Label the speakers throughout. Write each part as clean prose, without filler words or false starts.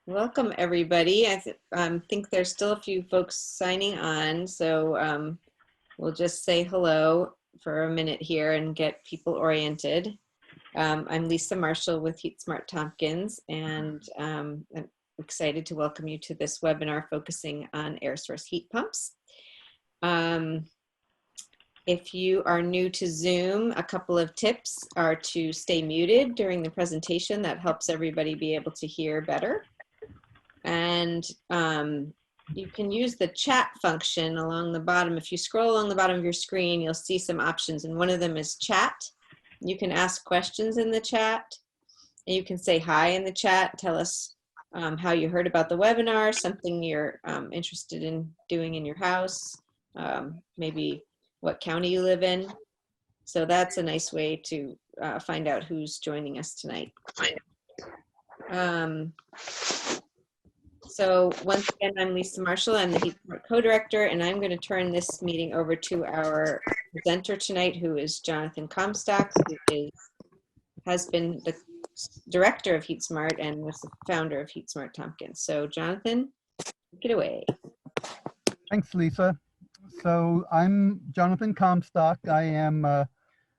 Speaker 1: Welcome, everybody. Think there's still a few folks signing on, so we'll just say hello for a minute here and get people oriented. I'm Lisa Marshall with HeatSmart Tompkins, and I'm excited to welcome you to this webinar focusing on air source heat pumps. If you are new to Zoom, a couple of tips are to stay muted during the presentation. That helps everybody be able to hear better. And you can use the chat function along the bottom. If you scroll along the bottom of your screen, you'll see some options, and one of them is chat. You can ask questions in the chat, and you can say hi in the chat, tell us how you heard about the webinar, something you're interested in doing in your house, maybe what county you live in. So that's a nice way to find out who's joining us tonight. So once again, I'm Lisa Marshall. I'm the HeatSmart co-director, and I'm going to turn this meeting over to our presenter tonight, who is Jonathan Comstock, who has been the director of HeatSmart and was the founder of HeatSmart Tompkins. So Jonathan, take it away.
Speaker 2: Thanks, Lisa. So I'm Jonathan Comstock. I am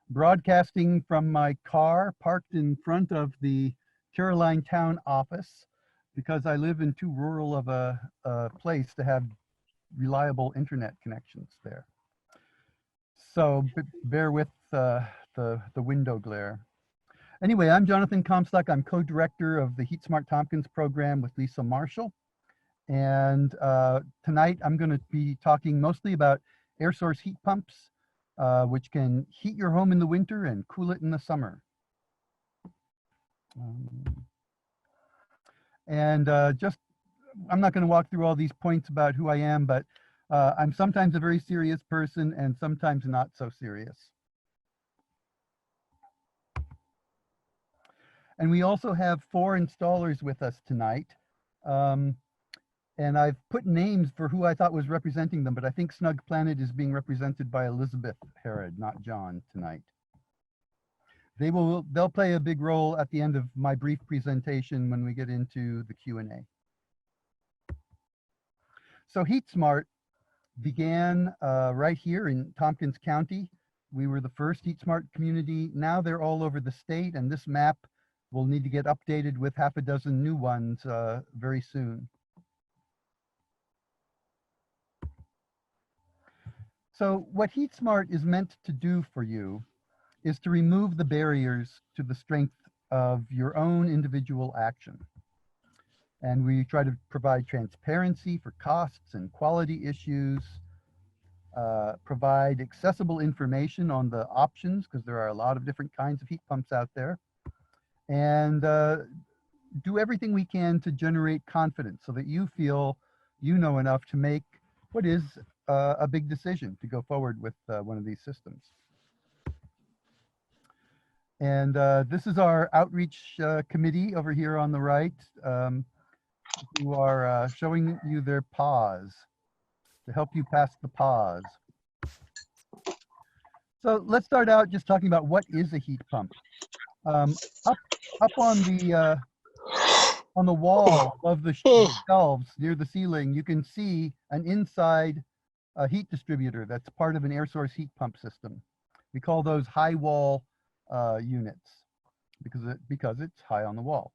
Speaker 2: broadcasting from my car parked in front of the Caroline Town office, because I live in too rural of a place to have reliable internet connections there. So bear with the window glare. Anyway, I'm Jonathan Comstock. I'm co-director of the HeatSmart Tompkins program with Lisa Marshall. And tonight I'm going to be talking mostly about air source heat pumps, which can heat your home in the winter and cool it in the summer. I'm not going to walk through all these points about who I am, but I'm sometimes a very serious person and sometimes not so serious. And we also have 4 installers with us tonight. And I've put names for who I thought was representing them, but I think Snug Planet is being represented by Elizabeth Herod, not John, tonight. They'll play a big role at the end of my brief presentation when we get into the Q&A. So HeatSmart began right here in Tompkins County. We were the first HeatSmart community. Now they're all over the state, and this map will need to get updated with half a dozen new ones very soon. So what HeatSmart is meant to do for you is to remove the barriers to the strength of your own individual action. And we try to provide transparency for costs and quality issues, provide accessible information on the options, because there are a lot of different kinds of heat pumps out there, and do everything we can to generate confidence so that you feel you know enough to make what is a big decision to go forward with one of these systems. And this is our outreach committee over here on the right, who are showing you their pause to help you pass the pause. So let's start out just talking about what is a heat pump. Up on the wall of the shelves near the ceiling, you can see an inside heat distributor that's part of an air source heat pump system. We call those high wall units because it's high on the wall.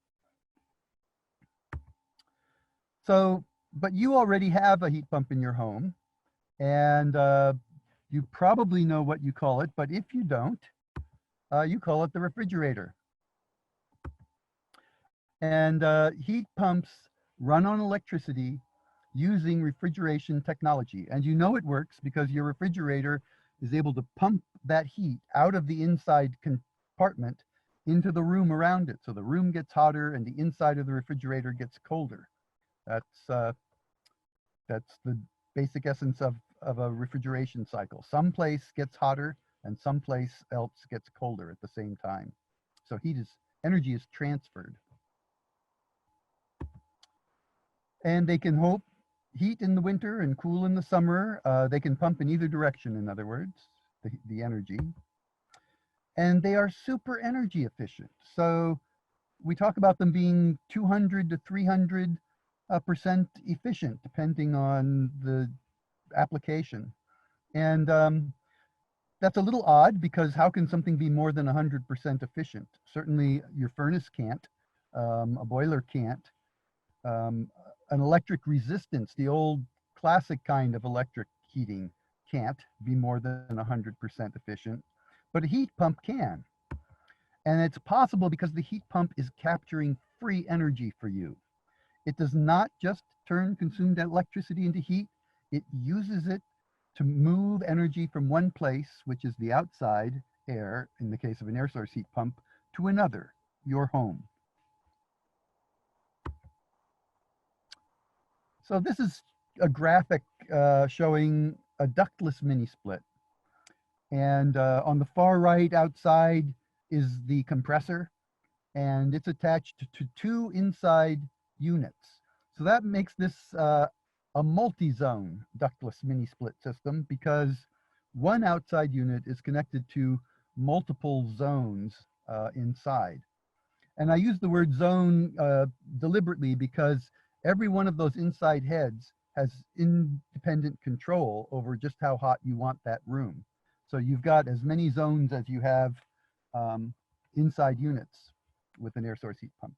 Speaker 2: So, but you already have a heat pump in your home, and you probably know what you call it, but if you don't, you call it the refrigerator. And heat pumps run on electricity using refrigeration technology. And you know it works because your refrigerator is able to pump that heat out of the inside compartment into the room around it. So the room gets hotter and the inside of the refrigerator gets colder. That's the basic essence of a refrigeration cycle. Some place gets hotter and some place else gets colder at the same time. So energy is transferred. And they can heat in the winter and cool in the summer. They can pump in either direction, in other words, the energy. And they are super energy efficient. So we talk about them being 200 to 300 percent efficient, depending on the application. And that's a little odd, because how can something be more than 100% efficient? Certainly your furnace can't, a boiler can't, um, an electric resistance, the old classic kind of electric heating, can't be more than 100% efficient, but a heat pump can. And it's possible because the heat pump is capturing free energy for you. It does not just turn consumed electricity into heat, it uses it to move energy from one place, which is the outside air, in the case of an air source heat pump, to another, your home. So this is a graphic showing a ductless mini split. And on the far right outside is the compressor, and it's attached to two inside units. So that makes this a multi-zone ductless mini split system, because one outside unit is connected to multiple zones inside. And I use the word zone deliberately, because every one of those inside heads has independent control over just how hot you want that room. So you've got as many zones as you have inside units with an air source heat pump.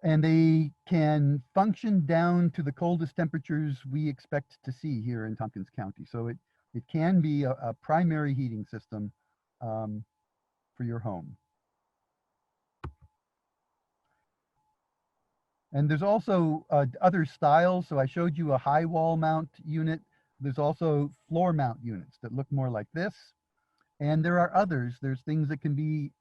Speaker 2: And they can function down to the coldest temperatures we expect to see here in Tompkins County. So it can be a primary heating system for your home. And there's also other styles. So I showed you a high wall mount unit. There's also floor mount units that look more like this. And there are others. There's things that can be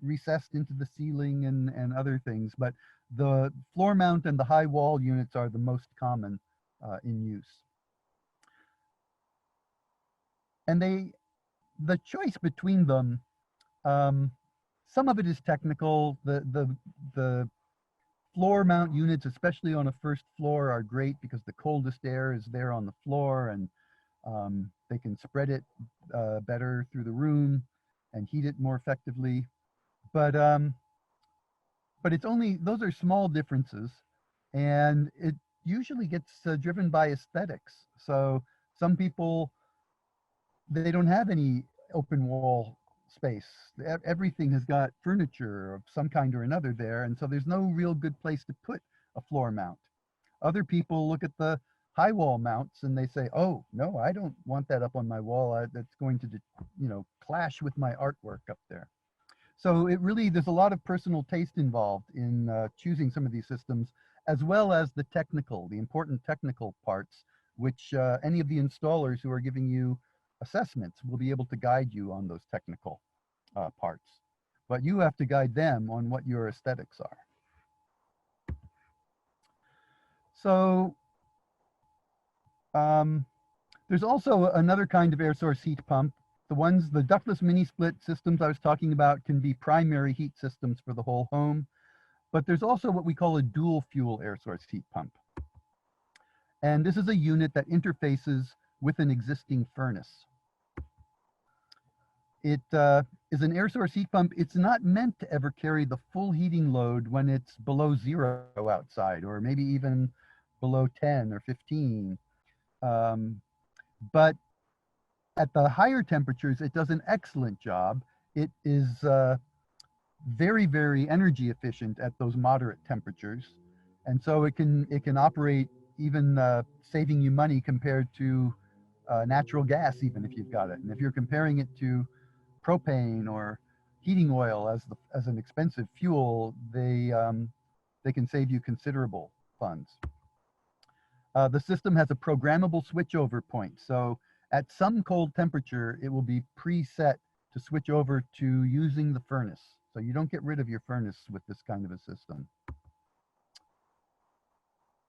Speaker 2: recessed into the ceiling and other things. But the floor mount and the high wall units are the most common in use. And the choice between them, some of it is technical. The floor mount units, especially on a first floor, are great because the coldest air is there on the floor, and they can spread it better through the room and heat it more effectively. But it's only, those are small differences, and it usually gets driven by aesthetics. So some people, they don't have any open wall space. Everything has got furniture of some kind or another there, and so there's no real good place to put a floor mount. Other people look at the high wall mounts and they say, oh, no, I don't want that up on my wall. That's going to, clash with my artwork up there. So it really, there's a lot of personal taste involved in choosing some of these systems, as well as the important technical parts, which any of the installers who are giving you assessments will be able to guide you on those technical parts. But you have to guide them on what your aesthetics are. So there's also another kind of air source heat pump. The ductless mini split systems I was talking about can be primary heat systems for the whole home, but there's also what we call a dual fuel air source heat pump. And this is a unit that interfaces with an existing furnace. It is an air source heat pump. It's not meant to ever carry the full heating load when it's below 0 outside, or maybe even below 10 or 15. But at the higher temperatures, it does an excellent job. It is very, very energy efficient at those moderate temperatures. And so it can operate even saving you money compared to natural gas, even if you've got it. And if you're comparing it to propane or heating oil as an expensive fuel, they can save you considerable funds. The system has a programmable switchover point. So at some cold temperature, it will be preset to switch over to using the furnace. So you don't get rid of your furnace with this kind of a system.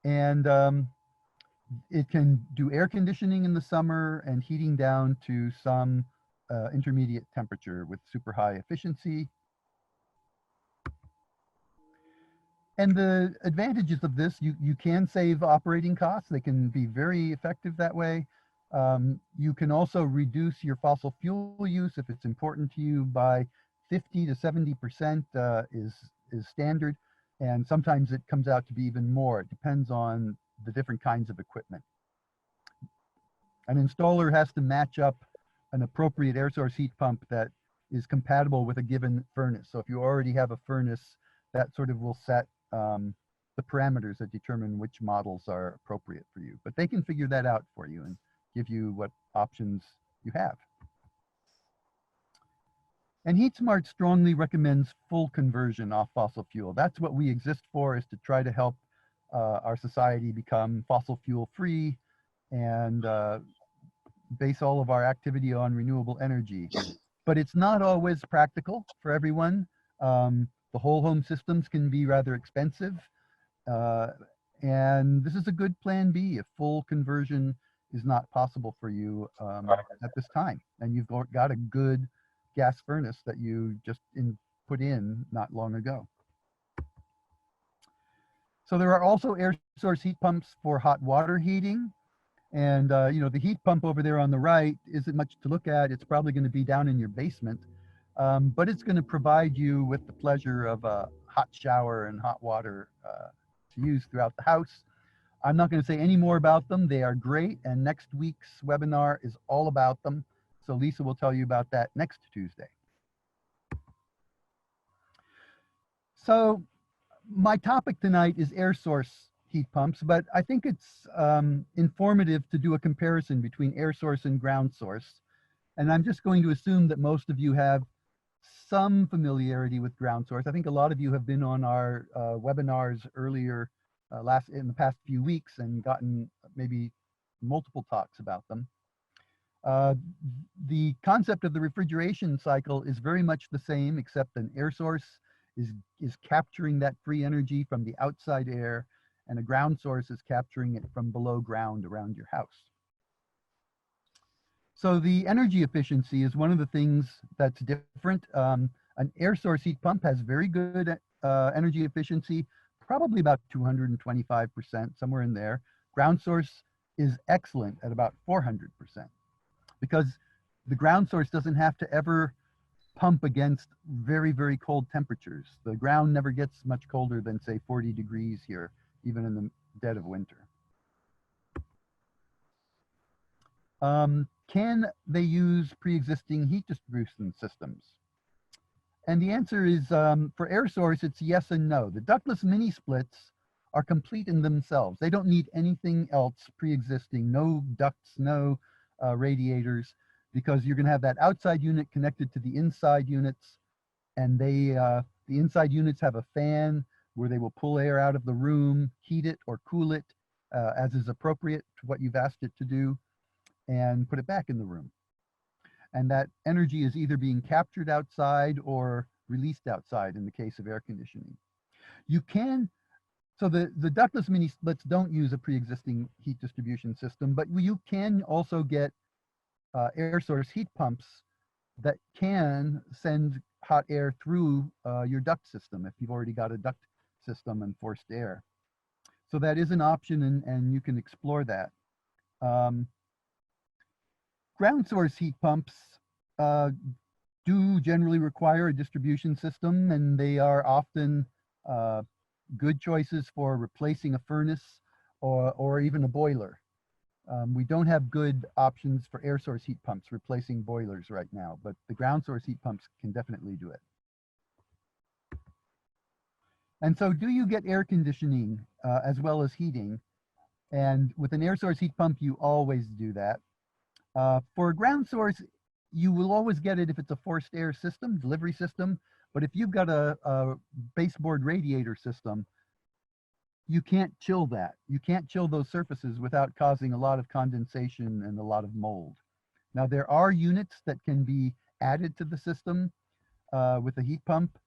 Speaker 2: And it can do air conditioning in the summer and heating down to some intermediate temperature with super high efficiency. And the advantages of this, you can save operating costs. They can be very effective that way. You can also reduce your fossil fuel use if it's important to you by 50 to 70% is standard. And sometimes it comes out to be even more. It depends on the different kinds of equipment. An installer has to match up an appropriate air source heat pump that is compatible with a given furnace. So if you already have a furnace, that sort of will set the parameters that determine which models are appropriate for you. But they can figure that out for you and give you what options you have. And HeatSmart strongly recommends full conversion off fossil fuel. That's what we exist for, is to try to help our society become fossil fuel free and base all of our activity on renewable energy. But it's not always practical for everyone. The whole home systems can be rather expensive. And this is a good plan B if full conversion is not possible for you at this time. And you've got a good gas furnace that you just put in not long ago. So there are also air source heat pumps for hot water heating. And you know, the heat pump over there on the right isn't much to look at. It's probably going to be down in your basement, but it's going to provide you with the pleasure of a hot shower and hot water to use throughout the house. I'm not going to say any more about them. They are great, and next week's webinar is all about them. So Lisa will tell you about that next Tuesday. So my topic tonight is air source heat pumps, but I think it's informative to do a comparison between air source and ground source. And I'm just going to assume that most of you have some familiarity with ground source. I think a lot of you have been on our webinars earlier in the past few weeks and gotten maybe multiple talks about them. The concept of the refrigeration cycle is very much the same, except an air source is capturing that free energy from the outside air, and a ground source is capturing it from below ground around your house. So the energy efficiency is one of the things that's different. An air source heat pump has very good energy efficiency, probably about 225%, somewhere in there. Ground source is excellent at about 400%, because the ground source doesn't have to ever pump against very, very cold temperatures. The ground never gets much colder than, say, 40 degrees here, even in the dead of winter. Can they use pre-existing heat distribution systems? And the answer is, for air source, it's yes and no. The ductless mini splits are complete in themselves. They don't need anything else pre-existing, no ducts, no radiators, because you're going to have that outside unit connected to the inside units, and the inside units have a fan where they will pull air out of the room, heat it or cool it as is appropriate to what you've asked it to do, and put it back in the room. And that energy is either being captured outside or released outside in the case of air conditioning. You can, so the ductless mini splits don't use a pre-existing heat distribution system, but you can also get air source heat pumps that can send hot air through your duct system if you've already got a duct system and forced air. So that is an option, and you can explore that. Ground source heat pumps do generally require a distribution system, and they are often good choices for replacing a furnace or even a boiler. We don't have good options for air source heat pumps replacing boilers right now, but the ground source heat pumps can definitely do it. And so do you get air conditioning as well as heating? And with an air source heat pump, you always do that. For a ground source, you will always get it if it's a forced air system, delivery system. But if you've got a baseboard radiator system, you can't chill that. You can't chill those surfaces without causing a lot of condensation and a lot of mold. Now, there are units that can be added to the system with a heat pump.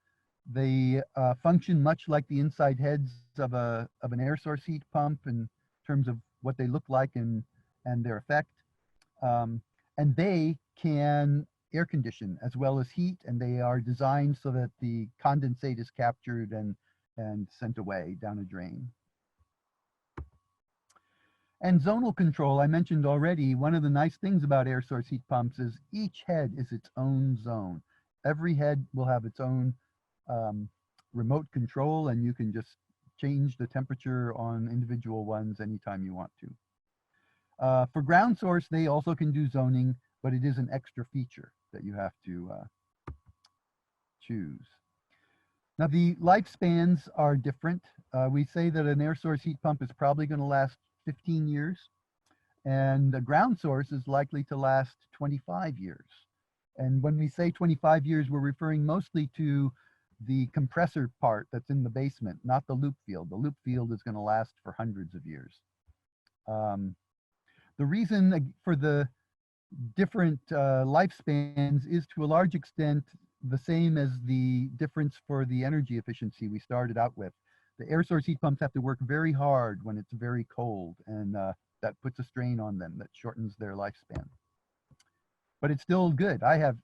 Speaker 2: They function much like the inside heads of an air source heat pump in terms of what they look like and their effect. And they can air condition as well as heat, and they are designed so that the condensate is captured and sent away down a drain. And zonal control, I mentioned already, one of the nice things about air source heat pumps is each head is its own zone. Every head will have its own remote control, and you can just change the temperature on individual ones anytime you want to. For ground source, they also can do zoning, but it is an extra feature that you have to choose. Now, the lifespans are different. We say that an air source heat pump is probably going to last 15 years, and a ground source is likely to last 25 years. And when we say 25 years, we're referring mostly to the compressor part that's in the basement, not the loop field. The loop field is going to last for hundreds of years. The reason for the different lifespans is to a large extent the same as the difference for the energy efficiency we started out with. The air source heat pumps have to work very hard when it's very cold, and that puts a strain on them that shortens their lifespan. But it's still good. I have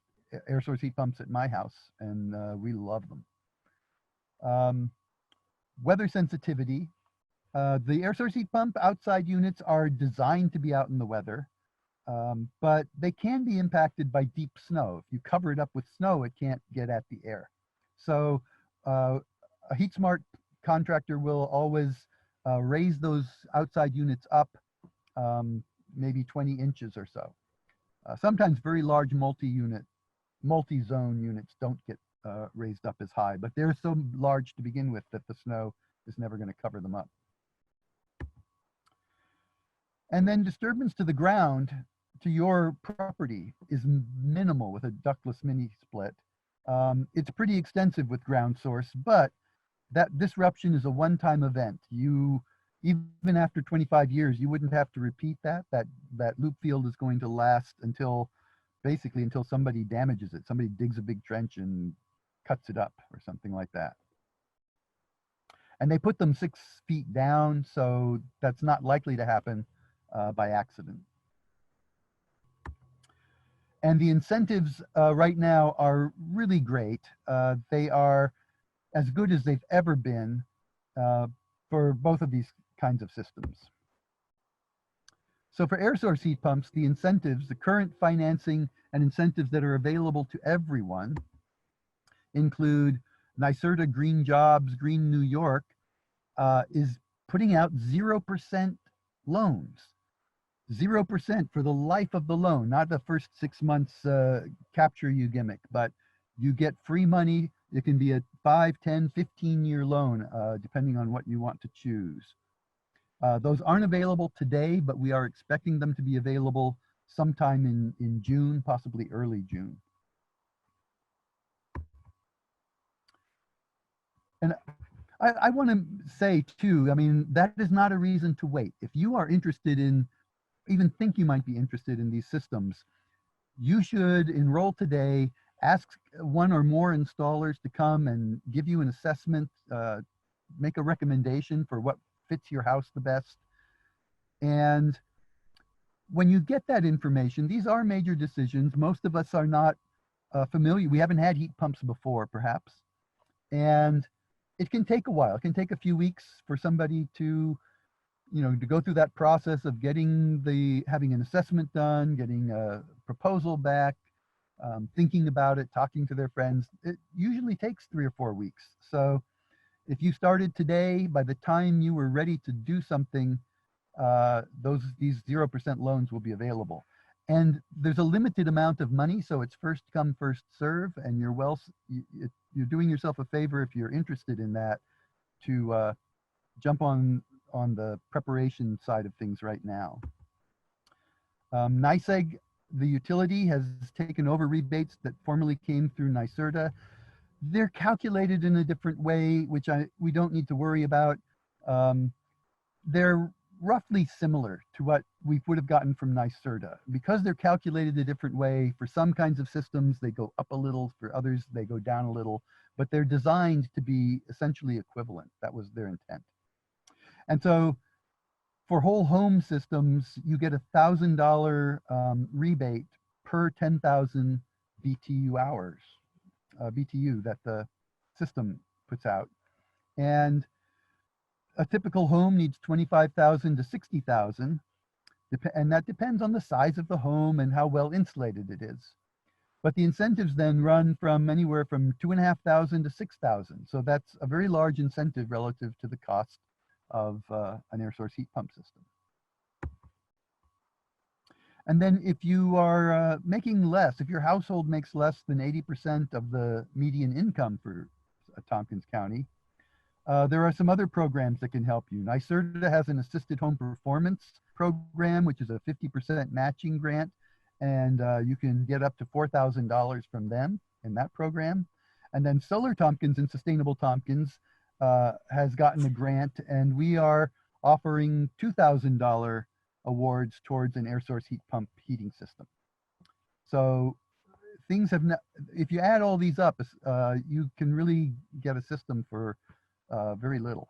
Speaker 2: air source heat pumps at my house, and we love them. Weather sensitivity. The air source heat pump outside units are designed to be out in the weather, but they can be impacted by deep snow. If you cover it up with snow, it can't get at the air. So a HeatSmart contractor will always raise those outside units up maybe 20 inches or so. Sometimes very large multi-zone units don't get raised up as high, but they're so large to begin with that the snow is never going to cover them up. And then disturbance to the ground, to your property, is minimal with a ductless mini split. It's pretty extensive with ground source, but that disruption is a one-time event. Even after 25 years, you wouldn't have to repeat that. That loop field is going to last basically until somebody damages it. Somebody digs a big trench and cuts it up or something like that. And they put them 6 feet down, so that's not likely to happen by accident. And the incentives right now are really great. They are as good as they've ever been for both of these kinds of systems. So for air source heat pumps, the incentives, the current financing and incentives that are available to everyone include NYSERDA Green Jobs, Green New York is putting out 0% loans. 0% for the life of the loan, not the first 6 months capture you gimmick, but you get free money. It can be a 5, 10, 15-year loan, depending on what you want to choose. Those aren't available today, but we are expecting them to be available sometime in June, possibly early June. And I want to say too, I mean, that is not a reason to wait. If you are interested in, even think you might be interested in these systems, you should enroll today, ask one or more installers to come and give you an assessment, make a recommendation for what fits your house the best. And when you get that information, these are major decisions. Most of us are not familiar. We haven't had heat pumps before, perhaps. And it can take a while. It can take a few weeks for somebody to go through that process of having an assessment done, getting a proposal back, thinking about it, talking to their friends. It usually takes 3 or 4 weeks. So if you started today, by the time you were ready to do something, these 0% loans will be available. And there's a limited amount of money, so it's first come, first serve, and you're doing yourself a favor if you're interested in that to jump on the preparation side of things right now. NYSEG, the utility, has taken over rebates that formerly came through NYSERDA. They're calculated in a different way, which we don't need to worry about. They're roughly similar to what we would have gotten from NYSERDA. Because they're calculated a different way, for some kinds of systems, they go up a little, for others, they go down a little, but they're designed to be essentially equivalent. That was their intent. And so for whole home systems, you get $1,000 rebate per 10,000 BTU hours, BTU that the system puts out. And a typical home needs 25,000 to 60,000, and that depends on the size of the home and how well insulated it is. But the incentives then run from anywhere from 2,500 to 6,000. So that's a very large incentive relative to the cost of an air source heat pump system. And then if you are making less, if your household makes less than 80% of the median income for Tompkins County, there are some other programs that can help you. NYSERDA has an assisted home performance program, which is a 50% matching grant, and you can get up to $4,000 from them in that program. And then Solar Tompkins and Sustainable Tompkins has gotten a grant, and we are offering $2,000 awards towards an air source heat pump heating system. So things have not, if you add all these up, you can really get a system for very little.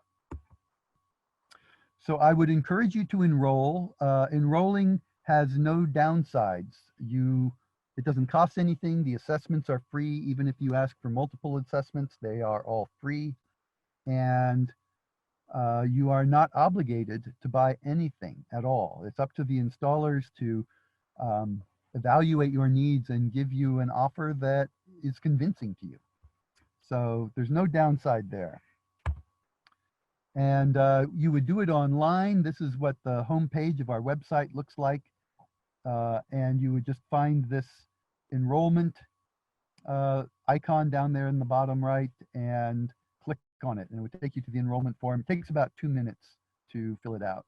Speaker 2: So I would encourage you to enroll. Enrolling has no downsides. It doesn't cost anything. The assessments are free. Even if you ask for multiple assessments, they are all free. And you are not obligated to buy anything at all. It's up to the installers to evaluate your needs and give you an offer that is convincing to you. So there's no downside there. And you would do it online. This is what the home page of our website looks like. And you would just find this enrollment icon down there in the bottom right and click on it, and it would take you to the enrollment form. It takes about 2 minutes to fill it out.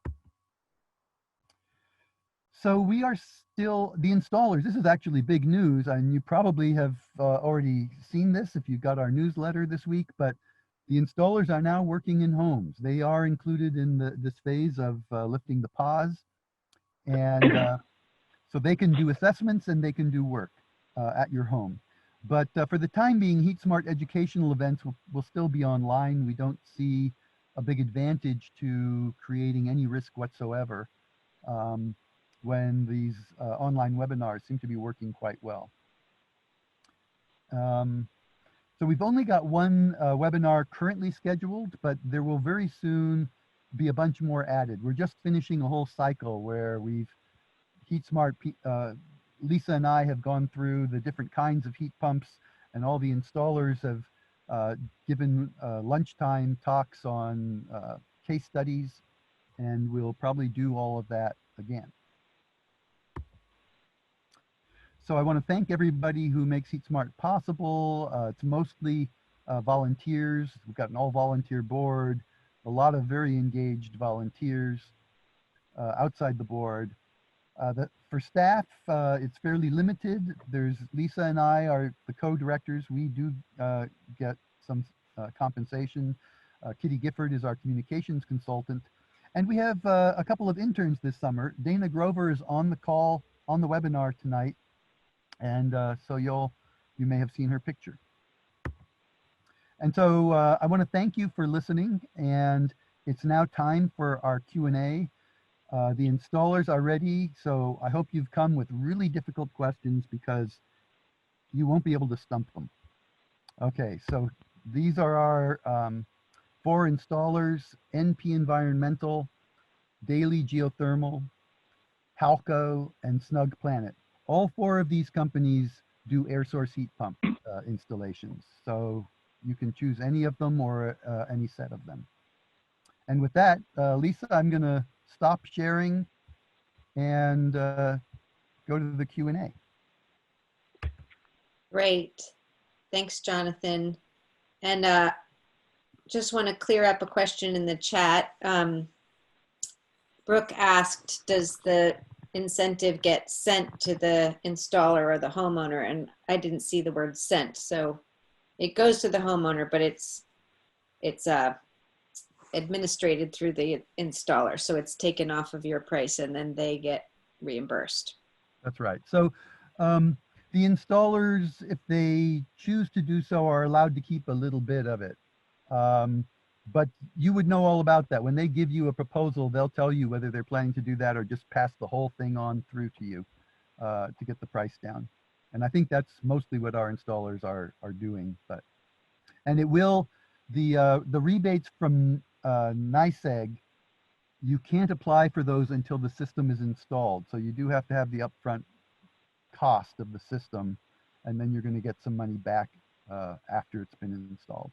Speaker 2: So we are still, the installers, this is actually big news, and you probably have already seen this if you got our newsletter this week, but the installers are now working in homes. They are included in this phase of lifting the pause. And so they can do assessments and they can do work at your home. But for the time being, HeatSmart educational events will still be online. We don't see a big advantage to creating any risk whatsoever when these online webinars seem to be working quite well. So we've only got one webinar currently scheduled, but there will very soon be a bunch more added. We're just finishing a whole cycle where HeatSmart, Lisa and I have gone through the different kinds of heat pumps, and all the installers have given lunchtime talks on case studies, and we'll probably do all of that again. So I want to thank everybody who makes HeatSmart possible. It's mostly volunteers. We've got an all-volunteer board, a lot of very engaged volunteers outside the board. For staff, it's fairly limited. There's Lisa and I are the co-directors. We do get some compensation. Kitty Gifford is our communications consultant. And we have a couple of interns this summer. Dana Grover is on the call, on the webinar tonight. And so you may have seen her picture. And so I want to thank you for listening. And it's now time for our Q&A. The installers are ready, so I hope you've come with really difficult questions because you won't be able to stump them. Okay, so these are our 4 installers: NP Environmental, Daily Geothermal, Halco, and Snug Planet. All 4 of these companies do air source heat pump installations, so you can choose any of them or any set of them. And with that, Lisa, I'm going to stop sharing and go to the Q&A.
Speaker 1: Great. Thanks, Jonathan. And just want to clear up a question in the chat. Brooke asked, does the incentive get sent to the installer or the homeowner? And I didn't see the word sent. So it goes to the homeowner, but it's administrated through the installer. So it's taken off of your price and then they get reimbursed.
Speaker 2: That's right. So the installers, if they choose to do so, are allowed to keep a little bit of it. But you would know all about that. When they give you a proposal, they'll tell you whether they're planning to do that or just pass the whole thing on through to you to get the price down. And I think that's mostly what our installers are doing. And it will, the rebates from NYSEG, you can't apply for those until the system is installed. So you do have to have the upfront cost of the system. and then you're going to get some money back after it's been installed.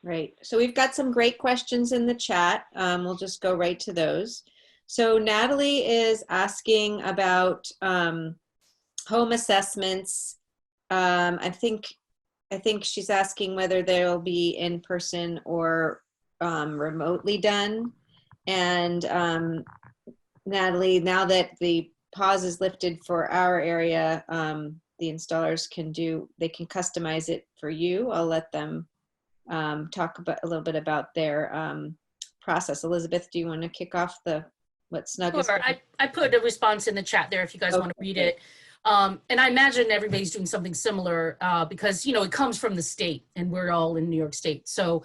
Speaker 1: Right. So we've got some great questions in the chat. We'll just go right to those. So Natalie is asking about home assessments. I think she's asking whether they'll be in person or remotely done. And Natalie, now that the pause is lifted for our area, the installers can customize it for you. I'll let them talk about a little bit about their process. Elizabeth, do you want to kick off what Snug is?
Speaker 3: Sure. I put a response in the chat there if you guys want to read it. And I imagine everybody's doing something similar because, you know, it comes from the state and we're all in New York State. So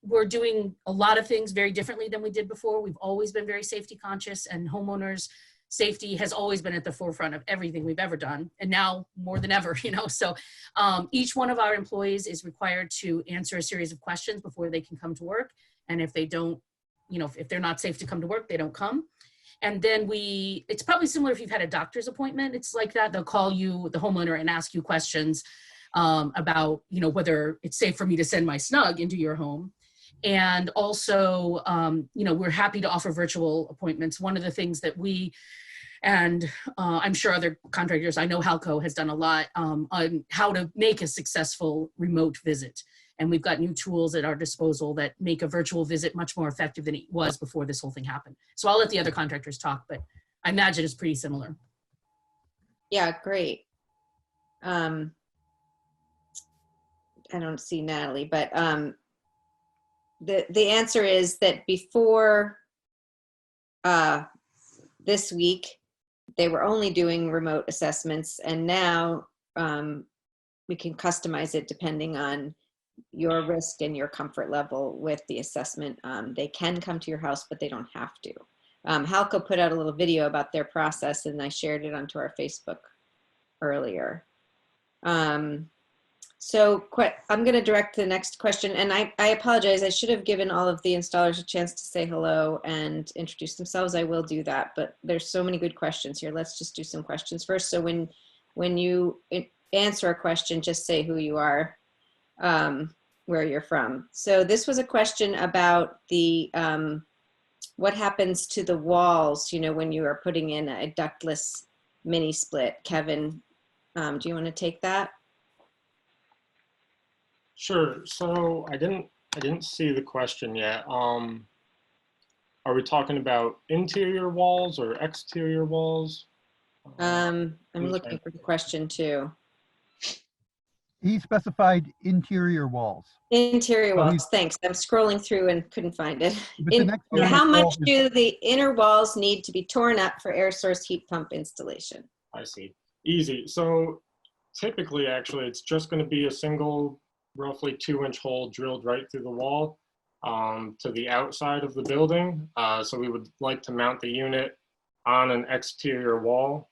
Speaker 3: we're doing a lot of things very differently than we did before. We've always been very safety conscious, and homeowners' safety has always been at the forefront of everything we've ever done. And now more than ever, you know, so each one of our employees is required to answer a series of questions before they can come to work. And if they don't, you know, if they're not safe to come to work, they don't come. And then it's probably similar if you've had a doctor's appointment. It's like that. They'll call you, the homeowner, and ask you questions about, you know, whether it's safe for me to send my snug into your home. And also, you know, we're happy to offer virtual appointments. One of the things that and I'm sure other contractors, I know Halco has done a lot on how to make a successful remote visit. And we've got new tools at our disposal that make a virtual visit much more effective than it was before this whole thing happened. So I'll let the other contractors talk, but I imagine it's pretty similar.
Speaker 1: Yeah, great. I don't see Natalie, but the answer is that before this week, they were only doing remote assessments, and now we can customize it depending on your risk and your comfort level with the assessment. They can come to your house, but they don't have to. Halco put out a little video about their process, and I shared it onto our Facebook earlier. So I'm going to direct the next question, and I apologize. I should have given all of the installers a chance to say hello and introduce themselves. I will do that, but there's so many good questions here. Let's just do some questions first. So when you answer a question, just say who you are, where you're from. So this was a question about the what happens to the walls, you know, when you are putting in a ductless mini split. Kevin, do you want to take that?
Speaker 4: Sure. So I didn't see the question yet. Are we talking about interior walls or exterior walls?
Speaker 1: I'm looking for the question too.
Speaker 2: He specified interior walls.
Speaker 1: Interior walls, thanks. I'm scrolling through and couldn't find it. How much do the inner walls need to be torn up for air source heat pump installation?
Speaker 4: I see. Easy. So typically, actually, it's just going to be a single, roughly 2-inch hole drilled right through the wall to the outside of the building. So we would like to mount the unit on an exterior wall,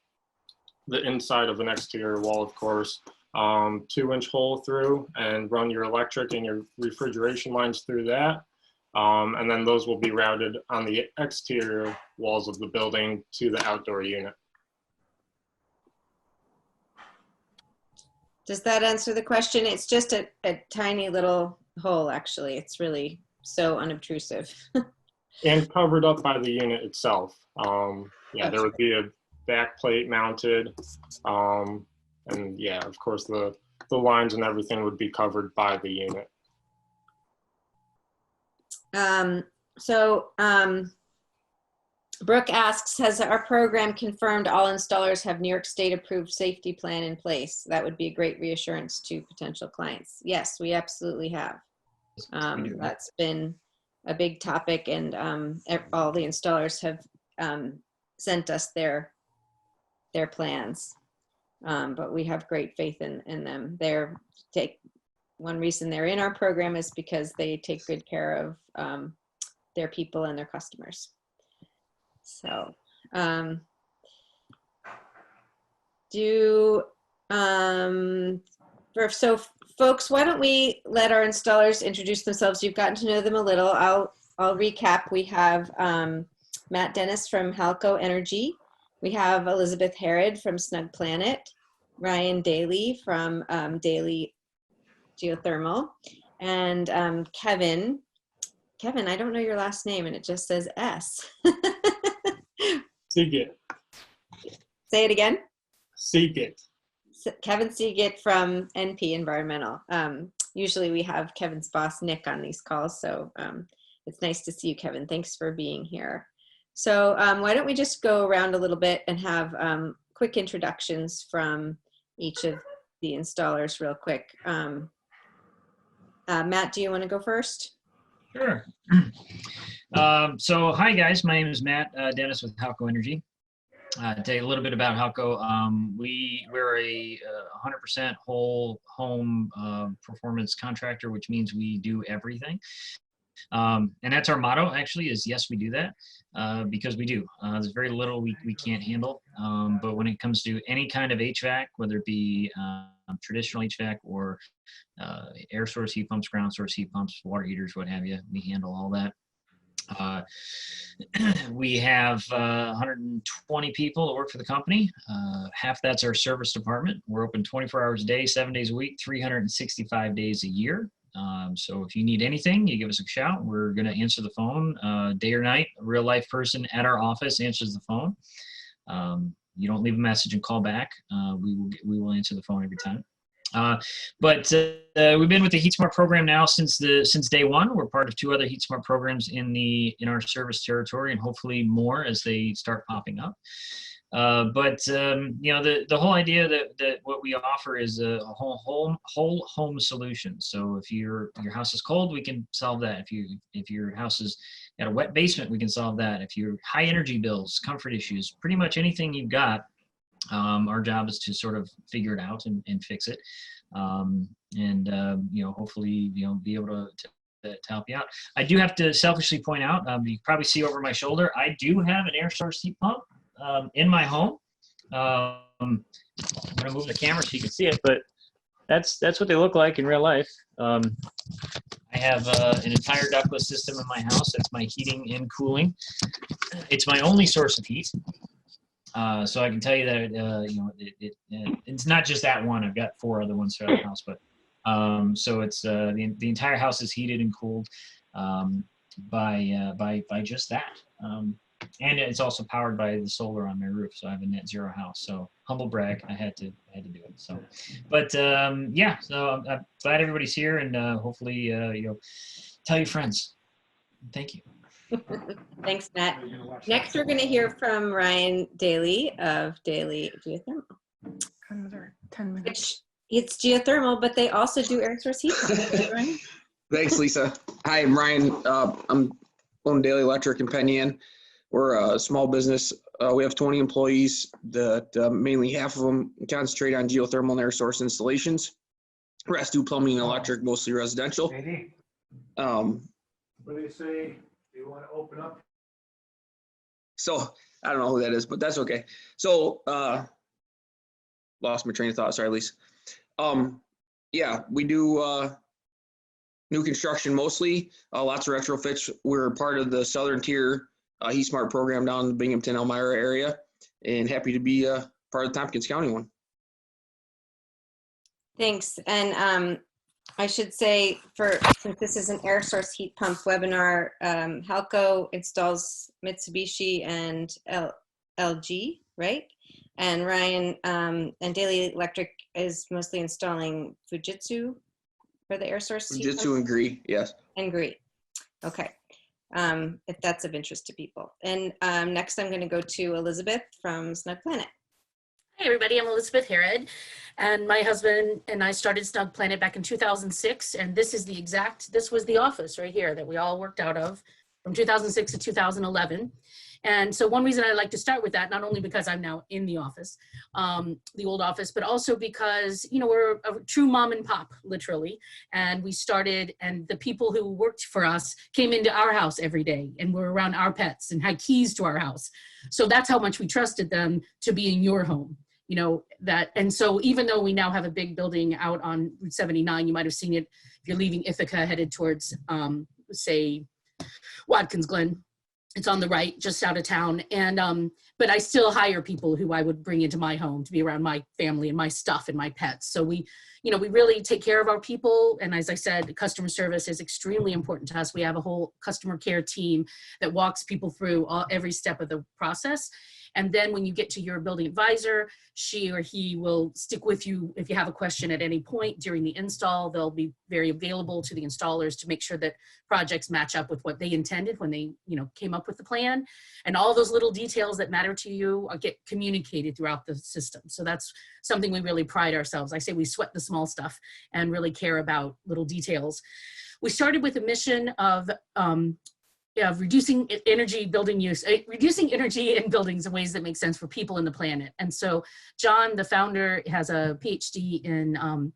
Speaker 4: the inside of an exterior wall, of course. 2-inch hole through, and run your electric and your refrigeration lines through that. And then those will be routed on the exterior walls of the building to the outdoor unit.
Speaker 1: Does that answer the question? It's just a tiny little hole, actually. It's really so unobtrusive.
Speaker 4: And covered up by the unit itself. Yeah,
Speaker 1: okay.
Speaker 4: There would be a back plate mounted. And yeah, of course, the lines and everything would be covered by the unit.
Speaker 1: Brooke asks, has our program confirmed all installers have New York State approved safety plan in place? That would be a great reassurance to potential clients. Yes, we absolutely have. That's been a big topic, and all the installers have sent us their plans. But we have great faith in them. One reason they're in our program is because they take good care of their people and their customers. So, folks, why don't we let our installers introduce themselves? You've gotten to know them a little. I'll recap. We have Matt Dennis from Halco Energy. We have Elizabeth Harrod from Snug Planet. Ryan Daly from Daily Geothermal, and Kevin. Kevin, I don't know your last name, and it just says S.
Speaker 4: Seagate.
Speaker 1: Say it again.
Speaker 4: Seagate.
Speaker 1: Kevin Seagate from NP Environmental. Usually we have Kevin's boss, Nick, on these calls, so it's nice to see you, Kevin. Thanks for being here. So why don't we just go around a little bit and have quick introductions from each of the installers real quick. Matt, do you want to go first?
Speaker 5: Sure. So hi guys, my name is Matt Dennis with Halco Energy. Tell you a little bit about Halco. We're a 100% whole home performance contractor, which means we do everything. And that's our motto actually, is yes, we do that, because we do. There's very little we can't handle. But when it comes to any kind of HVAC, whether it be traditional HVAC or air source heat pumps, ground source heat pumps, water heaters, what have you, we handle all that. We have 120 people that work for the company. Half that's our service department. We're open 24 hours a day, 7 days a week, 365 days a year. So if you need anything, you give us a shout. We're going to answer the phone day or night. A real life person at our office answers the phone. You don't leave a message and call back. We will answer the phone every time. But we've been with the HeatSmart program now since day one. We're part of 2 other HeatSmart programs in our service territory, and hopefully more as they start popping up. But you know, the whole idea that what we offer is a whole home solution. So if your house is cold, we can solve that. If your house is at a wet basement, we can solve that. If you're high energy bills, comfort issues, pretty much anything you've got, our job is to sort of figure it out and fix it. You know, hopefully, you know, be able to help you out. I do have to selfishly point out, you can probably see over my shoulder, I do have an air source heat pump in my home. I'm gonna move the camera so you can see it, but that's what they look like in real life. I have an entire ductless system in my house. That's my heating and cooling. It's my only source of heat. So I can tell you that you know, it's not just that one. I've got 4 other ones throughout the house, but so it's the entire house is heated and cooled by just that. And it's also powered by the solar on my roof, so I have a net zero house. So humble brag, I had to do it. So, but yeah, so I'm glad everybody's here, and hopefully you know, tell your friends. Thank you.
Speaker 1: Thanks, Matt. Next, we're going to hear from Ryan Daly of Daily Geothermal.
Speaker 6: 10 minutes.
Speaker 1: It's geothermal, but they also do air source heat pumps, right?
Speaker 7: Thanks, Lisa. Hi, I'm Ryan. I'm own Daily Electric in Penn Yan. We're a small business. We have 20 employees that mainly half of them concentrate on geothermal and air source installations. Rest do plumbing and electric, mostly residential.
Speaker 8: What do they say? Do you want to open up?
Speaker 7: So I don't know who that is, but that's okay. So lost my train of thought. Sorry, Lisa. Yeah, we do new construction mostly, lots of retrofits. We're part of the Southern Tier HeatSmart program down in the Binghamton, Elmira area, and happy to be part of the Tompkins County one.
Speaker 1: Thanks. And I should say, since this is an air source heat pump webinar, Halco installs Mitsubishi and LG, right? And Ryan and Daily Electric is mostly installing Fujitsu for the air source heat
Speaker 7: Fujitsu
Speaker 1: pump?
Speaker 7: and Gree, yes.
Speaker 1: And Gree. Okay. If that's of interest to people. And next I'm going to go to Elizabeth from Snug Planet.
Speaker 3: Hey everybody, I'm Elizabeth Harrod, and my husband and I started Snug Planet back in 2006, and this was the office right here that we all worked out of from 2006 to 2011. And so one reason I like to start with that, not only because I'm now in the office, the old office, but also because, you know, we're a true mom and pop, literally. And we started, and the people who worked for us came into our house every day and were around our pets and had keys to our house. So that's how much we trusted them to be in your home. You know, that, and so even though we now have a big building out on Route 79, you might have seen it if you're leaving Ithaca headed towards, say, Watkins Glen. It's on the right, just out of town. And, but I still hire people who I would bring into my home to be around my family and my stuff and my pets. So we, you know, we really take care of our people. And as I said, customer service is extremely important to us. We have a whole customer care team that walks people through every step of the process. And then when you get to your building advisor, she or he will stick with you if you have a question at any point during the install. They'll be very available to the installers to make sure that projects match up with what they intended when they, you know, came up with the plan. And all those little details that matter to you get communicated throughout the system. So that's something we really pride ourselves. I say we sweat the small stuff and really care about little details. We started with a mission of reducing energy building use, reducing energy in buildings in ways that make sense for people and the planet. And so John, the founder, has a PhD in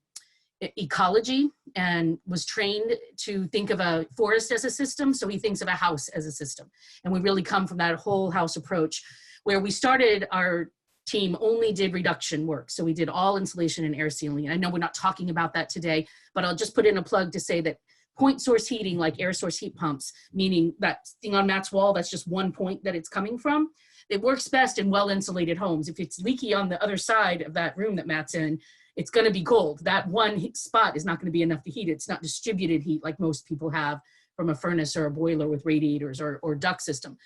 Speaker 3: ecology and was trained to think of a forest as a system. So he thinks of a house as a system. And we really come from that whole house approach, where we started, our team only did reduction work. So we did all insulation and air sealing. I know we're not talking about that today, but I'll just put in a plug to say that point source heating, like air source heat pumps, meaning that thing on Matt's wall, that's just one point that it's coming from. It works best in well-insulated homes. If it's leaky on the other side of that room that Matt's in, it's going to be cold. That one spot is not going to be enough to heat it. It's not distributed heat like most people have from a furnace or a boiler with radiators or duct system.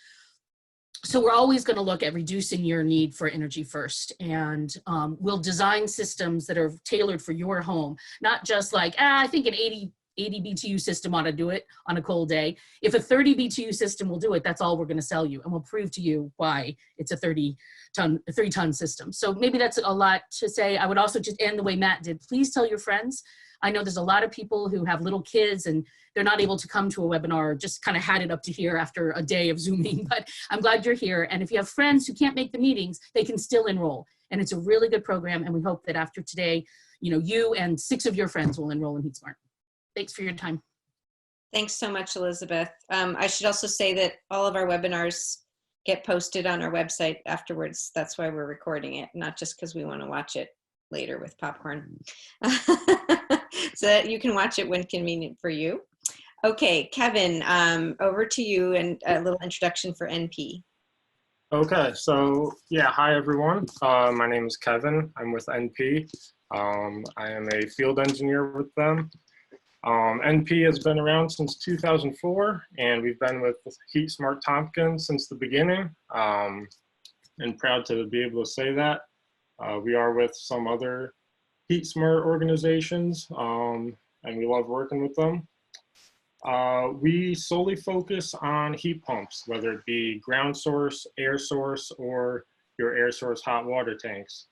Speaker 3: So we're always going to look at reducing your need for energy first. And we'll design systems that are tailored for your home, not just like, I think an 80 BTU system ought to do it on a cold day. If a 30 BTU system will do it, that's all we're going to sell you. And we'll prove to you why it's a 3-ton system. So maybe that's a lot to say. I would also just end the way Matt did. Please tell your friends. I know there's a lot of people who have little kids and they're not able to come to a webinar, just kind of had it up to here after a day of Zooming, but I'm glad you're here. And if you have friends who can't make the meetings, they can still enroll. And it's a really good program. And we hope that after today, you know, you and 6 of your friends will enroll in HeatSmart. Thanks for your time.
Speaker 1: Thanks so much, Elizabeth. I should also say that all of our webinars get posted on our website afterwards. That's why we're recording it, not just because we want to watch it later with popcorn. So that you can watch it when convenient for you. Okay, Kevin, over to you and a little introduction for NP.
Speaker 4: Okay, so yeah, hi everyone. My name is Kevin. I'm with NP. I am a field engineer with them. NP has been around since 2004, and we've been with HeatSmart Tompkins since the beginning, and proud to be able to say that. We are with some other HeatSmart organizations, and we love working with them. We solely focus on heat pumps, whether it be ground source, air source, or your air source hot water tanks.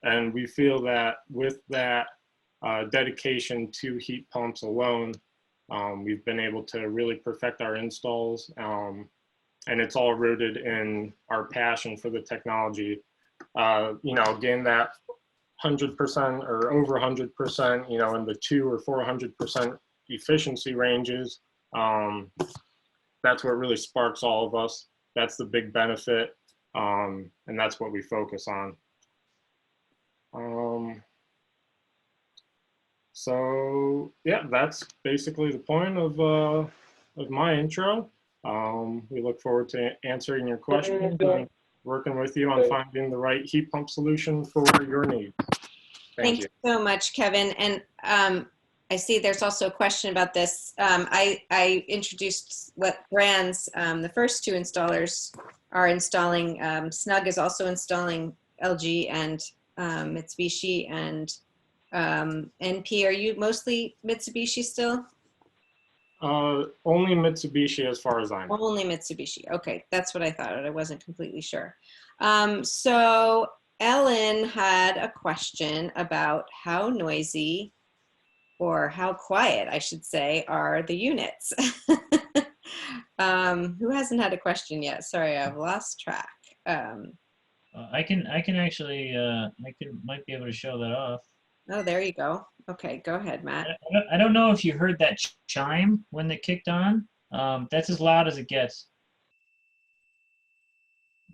Speaker 4: And we feel that with that dedication to heat pumps alone, we've been able to really perfect our installs, and it's all rooted in our passion for the technology. You know, again, that 100% or over 100%, you know, in the 200 or 400% efficiency ranges. That's what really sparks all of us. That's the big benefit, and that's what we focus on. So yeah, that's basically the point of my intro. We look forward to answering your questions and working with you on finding the right heat pump solution for your needs. Thank you
Speaker 1: so much, Kevin. And I see there's also a question about this. I introduced what brands the first 2 installers are installing. Snug is also installing LG and Mitsubishi, and NP. Are you mostly Mitsubishi still?
Speaker 4: Only Mitsubishi as far as I know.
Speaker 1: Only Mitsubishi. Okay, that's what I thought. I wasn't completely sure. So Ellen had a question about how noisy, or how quiet, I should say, are the units. Who hasn't had a question yet? Sorry, I've lost track.
Speaker 5: I can actually, might be able to show that off.
Speaker 1: Oh, there you go. Okay, go ahead, Matt.
Speaker 5: I don't know if you heard that chime when it kicked on. That's as loud as it gets.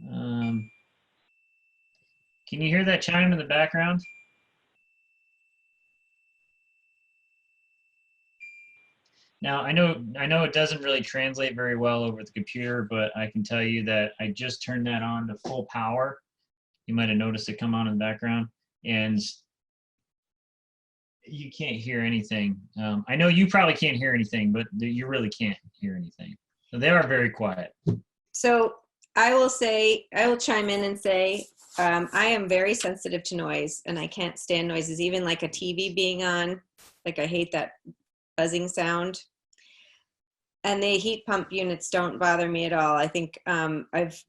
Speaker 5: Can you hear that chime in the background? Now, I know it doesn't really translate very well over the computer, but I can tell you that I just turned that on to full power. You might have noticed it come on in the background, and you can't hear anything. I know you probably can't hear anything, but you really can't hear anything. So they are very quiet.
Speaker 1: So I will chime in and say, I am very sensitive to noise, and I can't stand noises, even like a TV being on. Like, I hate that buzzing sound. And the heat pump units don't bother me at all. I think I've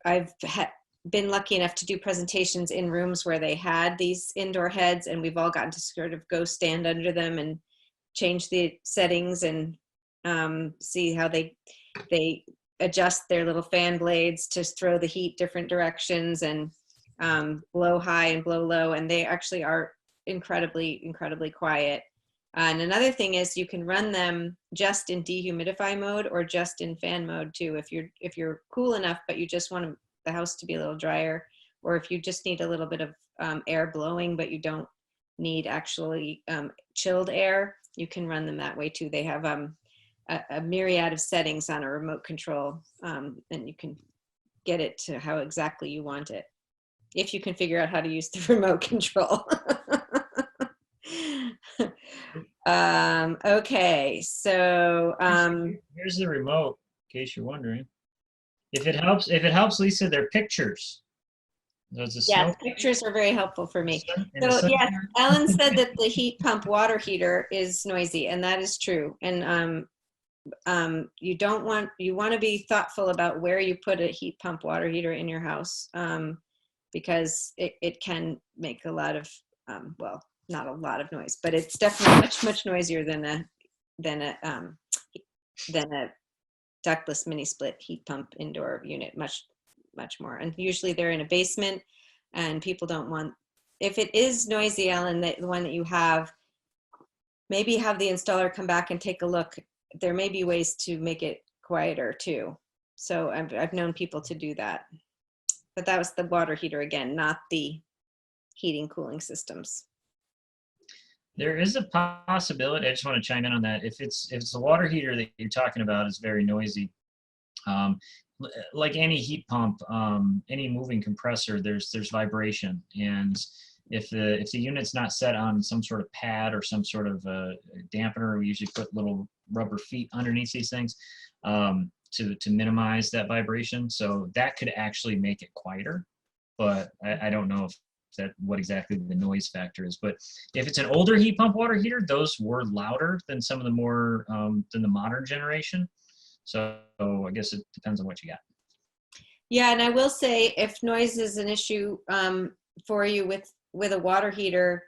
Speaker 1: been lucky enough to do presentations in rooms where they had these indoor heads, and we've all gotten to sort of go stand under them and change the settings and see how they adjust their little fan blades to throw the heat different directions and blow high and blow low. And they actually are incredibly, incredibly quiet. And another thing is you can run them just in dehumidify mode or just in fan mode too. If you're cool enough, but you just want the house to be a little drier, or if you just need a little bit of air blowing, but you don't need actually chilled air, you can run them that way too. They have a myriad of settings on a remote control, and you can get it to how exactly you want it, if you can figure out how to use the remote control. Okay, so
Speaker 5: here's the remote, in case you're wondering. If it helps, Lisa, they're pictures.
Speaker 1: Yes, pictures are very helpful for me. So yes, Ellen said that the heat pump water heater is noisy, and that is true. And you want to be thoughtful about where you put a heat pump water heater in your house, because it can make a lot of well, not a lot of noise, but it's definitely much noisier than a ductless mini split heat pump indoor unit, much more. And usually they're in a basement, and people don't want, if it is noisy, Ellen, the one that you have, maybe have the installer come back and take a look. There may be ways to make it quieter too. So I've known people to do that, but that was the water heater again, not the heating cooling systems.
Speaker 5: There is a possibility, I just want to chime in on that. If it's the water heater that you're talking about is very noisy, like any heat pump, any moving compressor, there's vibration. And if the unit's not set on some sort of pad or some sort of dampener, we usually put little rubber feet underneath these things to minimize that vibration. So that could actually make it quieter, but I don't know what exactly the noise factor is. But if it's an older heat pump water heater, those were louder than some of the more than the modern generation. So I guess it depends on what you got. Yeah,
Speaker 1: and I will say, if noise is an issue for you with a water heater,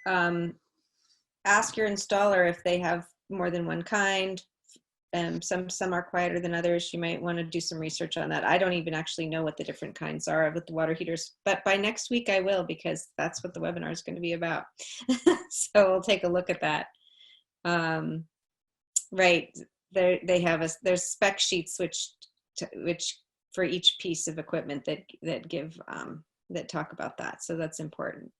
Speaker 1: ask your installer if they have more than one kind. Some are quieter than others. You might want to do some research on that. I don't even actually know what the different kinds are with the water heaters, but by next week I will, because that's what the webinar is going to be about. So we'll take a look at that. Right, they have there's spec sheets which for each piece of equipment that give that talk about that. So that's important.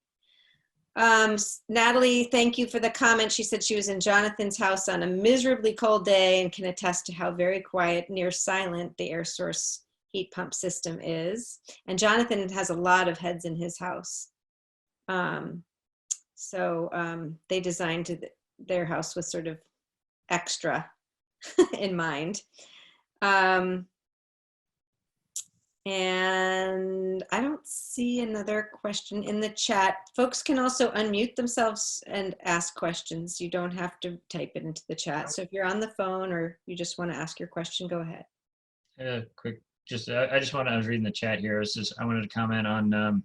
Speaker 1: Natalie, thank you for the comment. She said she was in Jonathan's house on a miserably cold day and can attest to how very quiet, near silent the air source heat pump system is. And Jonathan has a lot of heads in his house. So they designed their house with sort of extra in mind. And I don't see another question in the chat. Folks can also unmute themselves and ask questions. You don't have to type it into the chat. So if you're on the phone or you just want to ask your question, go ahead.
Speaker 5: Quick, I was reading the chat here. I wanted to comment on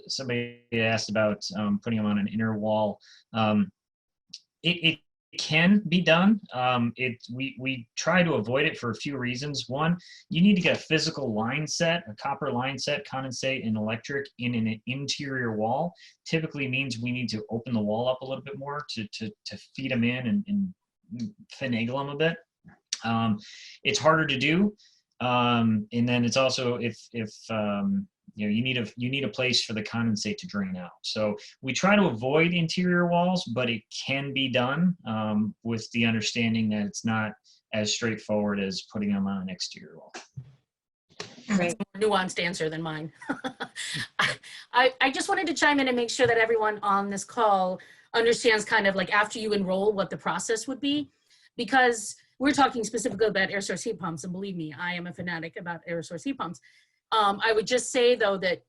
Speaker 5: somebody asked about putting them on an inner wall. It can be done. We try to avoid it for a few reasons. One, you need to get a physical line set, a copper line set, condensate and electric in an interior wall. Typically means we need to open the wall up a little bit more to feed them in and finagle them a bit. It's harder to do. And then it's also, if you know, you need a place for the condensate to drain out. So we try to avoid interior walls, but it can be done with the understanding that it's not as straightforward as putting them on an exterior wall.
Speaker 3: That's a more nuanced answer than mine. I just wanted to chime in and make sure that everyone on this call understands kind of like after you enroll what the process would be, because we're talking specifically about air source heat pumps, and believe me, I am a fanatic about air source heat pumps. I would just say though that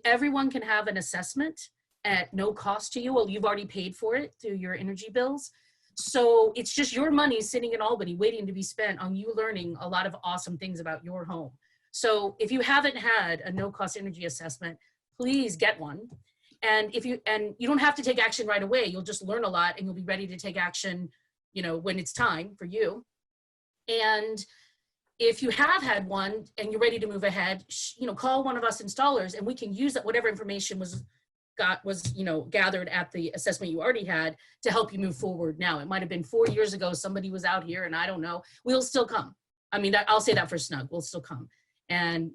Speaker 3: everyone can have an assessment at no cost to you. Well, you've already paid for it through your energy bills. So it's just your money sitting in Albany waiting to be spent on you learning a lot of awesome things about your home. So if you haven't had a no-cost energy assessment, please get one. And you don't have to take action right away. You'll just learn a lot and you'll be ready to take action, you know, when it's time for you. And if you have had one and you're ready to move ahead, you know, call one of us installers and we can use that, whatever information was you know, gathered at the assessment you already had to help you move forward now. It might've been 4 years ago, somebody was out here and I don't know, we'll still come. I mean, I'll say that for snug, we'll still come. And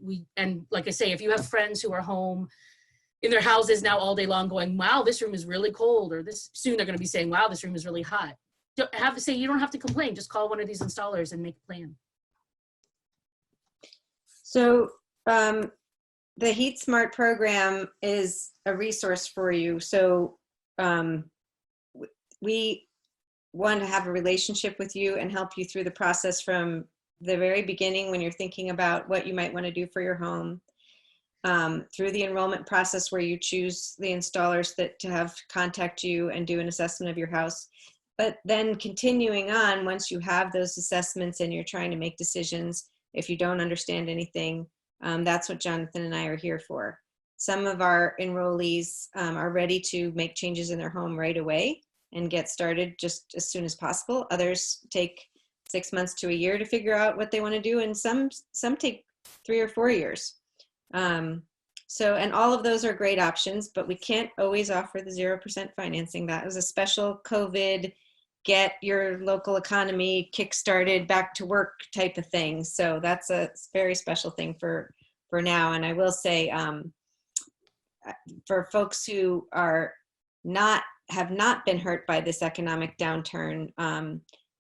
Speaker 3: like I say, if you have friends who are home in their houses now all day long going, wow, this room is really cold, or soon they're going to be saying, wow, this room is really hot. You don't have to complain, just call one of these installers and make a plan.
Speaker 1: So the HeatSmart program is a resource for you. So we want to have a relationship with you and help you through the process from the very beginning when you're thinking about what you might want to do for your home, through the enrollment process where you choose the installers to have contact you and do an assessment of your house. But then continuing on, once you have those assessments and you're trying to make decisions, if you don't understand anything, that's what Jonathan and I are here for. Some of our enrollees are ready to make changes in their home right away and get started just as soon as possible. Others take 6 months to a year to figure out what they want to do, and some take 3 or 4 years. And all of those are great options, but we can't always offer the 0% financing. That was a special COVID, get your local economy kick-started, back to work type of thing. So that's a very special thing for now. And I will say, for folks who have not been hurt by this economic downturn,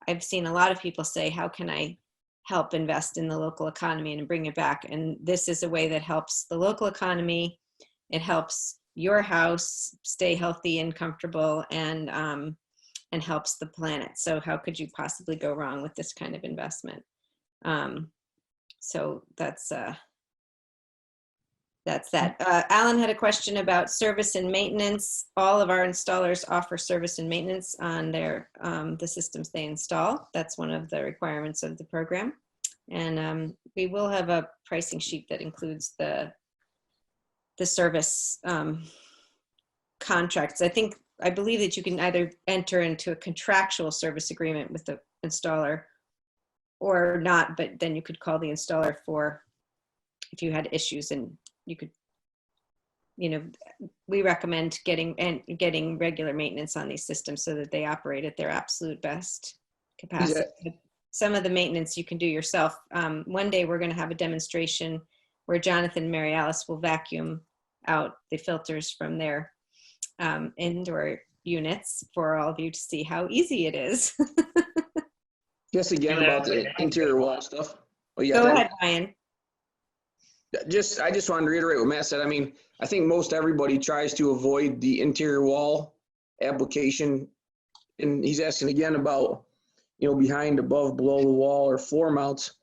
Speaker 1: I've seen a lot of people say, how can I help invest in the local economy and bring it back? And this is a way that helps the local economy. It helps your house stay healthy and comfortable, and helps the planet. So how could you possibly go wrong with this kind of investment? So that's that. Alan had a question about service and maintenance. All of our installers offer service and maintenance on the systems they install. That's one of the requirements of the program. And we will have a pricing sheet that includes the service contracts. I believe that you can either enter into a contractual service agreement with the installer or not, but then you could call the installer if you had issues, and you could, you know, we recommend getting regular maintenance on these systems so that they operate at their absolute best capacity. Yeah. Some of the maintenance you can do yourself. One day we're going to have a demonstration where Jonathan and Mary Alice will vacuum out the filters from their indoor units for all of you to see how easy it is.
Speaker 7: Just again about the interior wall stuff. Oh, yeah.
Speaker 1: Go ahead, Ryan.
Speaker 7: I just wanted to reiterate what Matt said. I mean, I think most everybody tries to avoid the interior wall application. And he's asking again about, you know, behind, above, below the wall, or floor mounts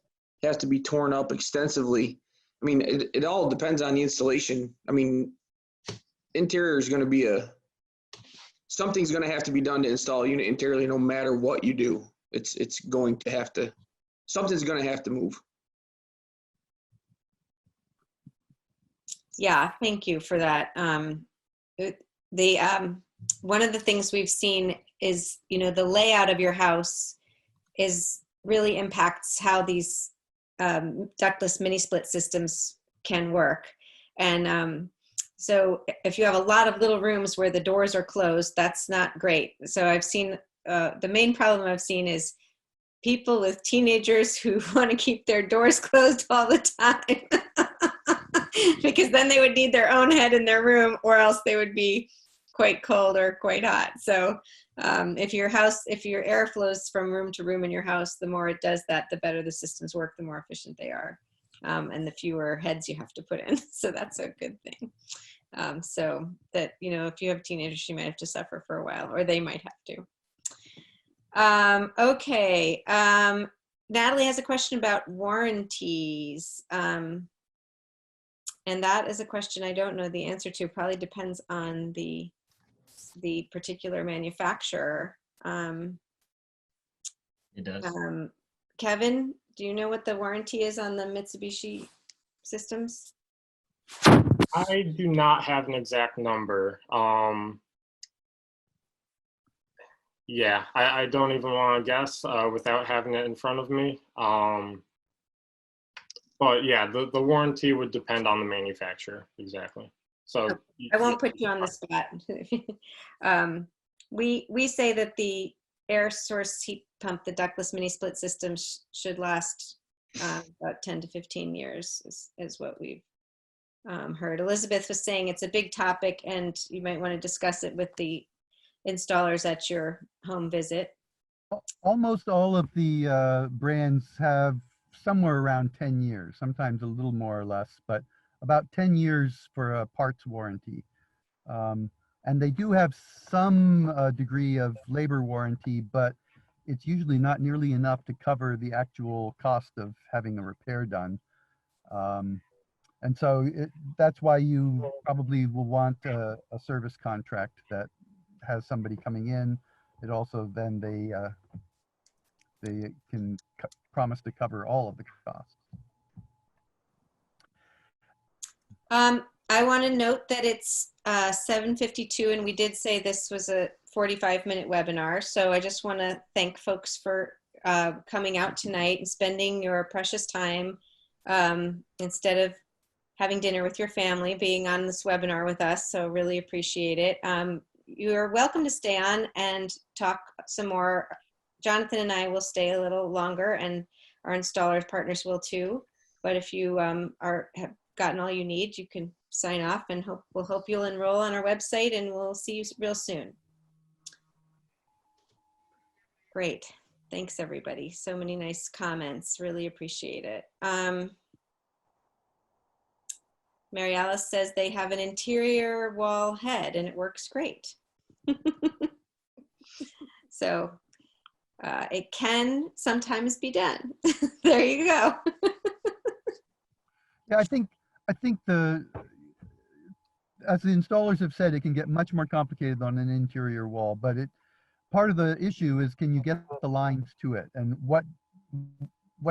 Speaker 7: has to be torn up extensively. I mean, it all depends on the installation. I mean, interior is going to be something's going to have to be done to install a unit interiorly, no matter what you do. It's going to have to, something's going to have to move.
Speaker 1: Yeah, thank you for that. One of the things we've seen is, you know, the layout of your house really impacts how these ductless mini split systems can work. And so if you have a lot of little rooms where the doors are closed, that's not great. So I've seen, the main problem I've seen is people with teenagers who want to keep their doors closed all the time. because then they would need their own head in their room, or else they would be quite cold or quite hot. So if your air flows from room to room in your house, the more it does that, the better the systems work, the more efficient they are, and the fewer heads you have to put in. So that's a good thing. So that, if you have teenagers, you might have to suffer for a while, or they might have to. Okay. Natalie has a question about warranties. And that is a question I don't know the answer to. Probably depends on the particular manufacturer.
Speaker 5: It does.
Speaker 1: Kevin, do you know what the warranty is on the Mitsubishi systems?
Speaker 4: I do not have an exact number. Yeah, I don't even want to guess without having it in front of me. But yeah, the warranty would depend on the manufacturer, exactly. So
Speaker 1: I won't put you on the spot. We say that the air source heat pump, the ductless mini split system, should last about 10 to 15 years is what we've heard. Elizabeth was saying it's a big topic and you might want to discuss it with the installers at your home visit.
Speaker 2: Almost all of the brands have somewhere around 10 years, sometimes a little more or less, but about 10 years for a parts warranty. And they do have some degree of labor warranty, but it's usually not nearly enough to cover the actual cost of having a repair done. And so that's why you probably will want a service contract that has somebody coming in. It also then they can promise to cover all of the costs.
Speaker 1: I want to note that it's 7:52 and we did say this was a 45-minute webinar. So I just want to thank folks for coming out tonight and spending your precious time instead of having dinner with your family, being on this webinar with us. So really appreciate it. You're welcome to stay on and talk some more. Jonathan and I will stay a little longer, and our installer partners will too. But if you have gotten all you need, you can sign off, and we'll hope you'll enroll on our website, and we'll see you real soon. Great. Thanks, everybody. So many nice comments. Really appreciate it. Mary Alice says they have an interior wall head and it works great. So it can sometimes be done. There you go.
Speaker 2: Yeah, I think as the installers have said, it can get much more complicated on an interior wall, but part of the issue is, can you get the lines to it, and what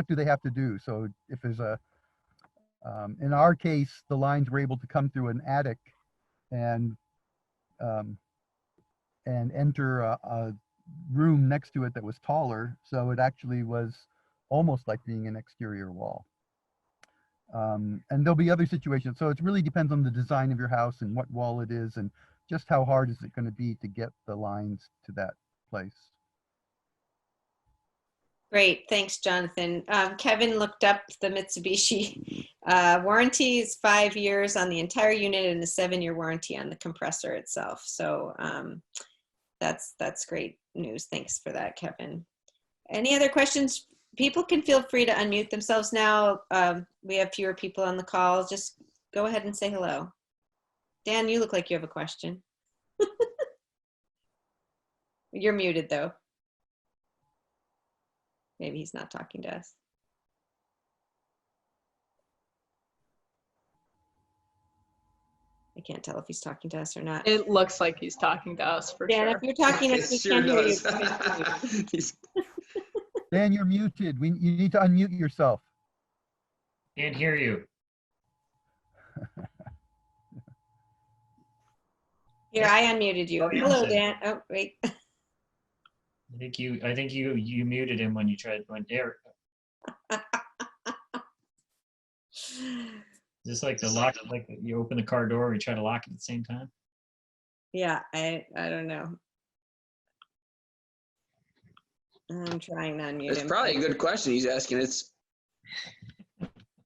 Speaker 2: do they have to do? So if there's in our case, the lines were able to come through an attic and enter a room next to it that was taller, so it actually was almost like being an exterior wall. And there'll be other situations. So it really depends on the design of your house and what wall it is, and just how hard is it going to be to get the lines to that place.
Speaker 1: Great, thanks, Jonathan. Kevin looked up the Mitsubishi warranty is 5 years on the entire unit and a 7-year warranty on the compressor itself. So that's great news. Thanks for that, Kevin. Any other questions? People can feel free to unmute themselves now. We have fewer people on the call. Just go ahead and say hello. Dan, you look like you have a question. You're muted though. Maybe he's not talking to us. I can't tell if he's talking to us or not.
Speaker 6: It looks like he's talking to us for
Speaker 1: Dan,
Speaker 6: sure.
Speaker 1: if you're talking to us, we
Speaker 7: Sure
Speaker 1: can't hear you.
Speaker 7: does.
Speaker 2: Dan, you're muted. You need to unmute yourself.
Speaker 5: Can't hear you.
Speaker 1: Here, I unmuted you. Hello, Dan. Oh, wait.
Speaker 5: I think you muted him when you tried there. Just like the lock, like you open the car door, and you try to lock it at the same time.
Speaker 1: Yeah, I don't know. I'm trying to unmute
Speaker 7: It's
Speaker 1: him.
Speaker 7: probably a good question he's asking. It's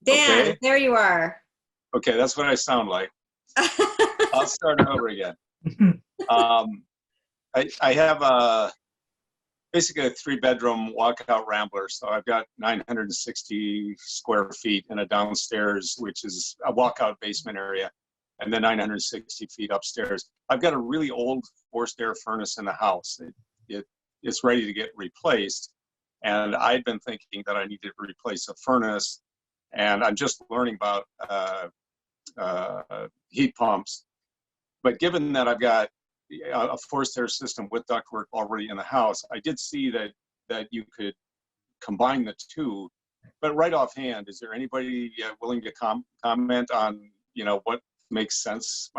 Speaker 1: Dan,
Speaker 7: okay.
Speaker 1: there you are.
Speaker 8: Okay, that's what I sound like. I'll start over again. I have basically a 3-bedroom walkout rambler. So I've got 960 square feet and a downstairs, which is a walkout basement area, and then 960 feet upstairs. I've got a really old forced air furnace in the house. It's ready to get replaced. And I'd been thinking that I needed to replace a furnace. And I'm just learning about heat pumps. But given that I've got a forced air system with ductwork already in the house, I did see that you could combine the two. But right offhand, is there anybody willing to comment on, what makes sense?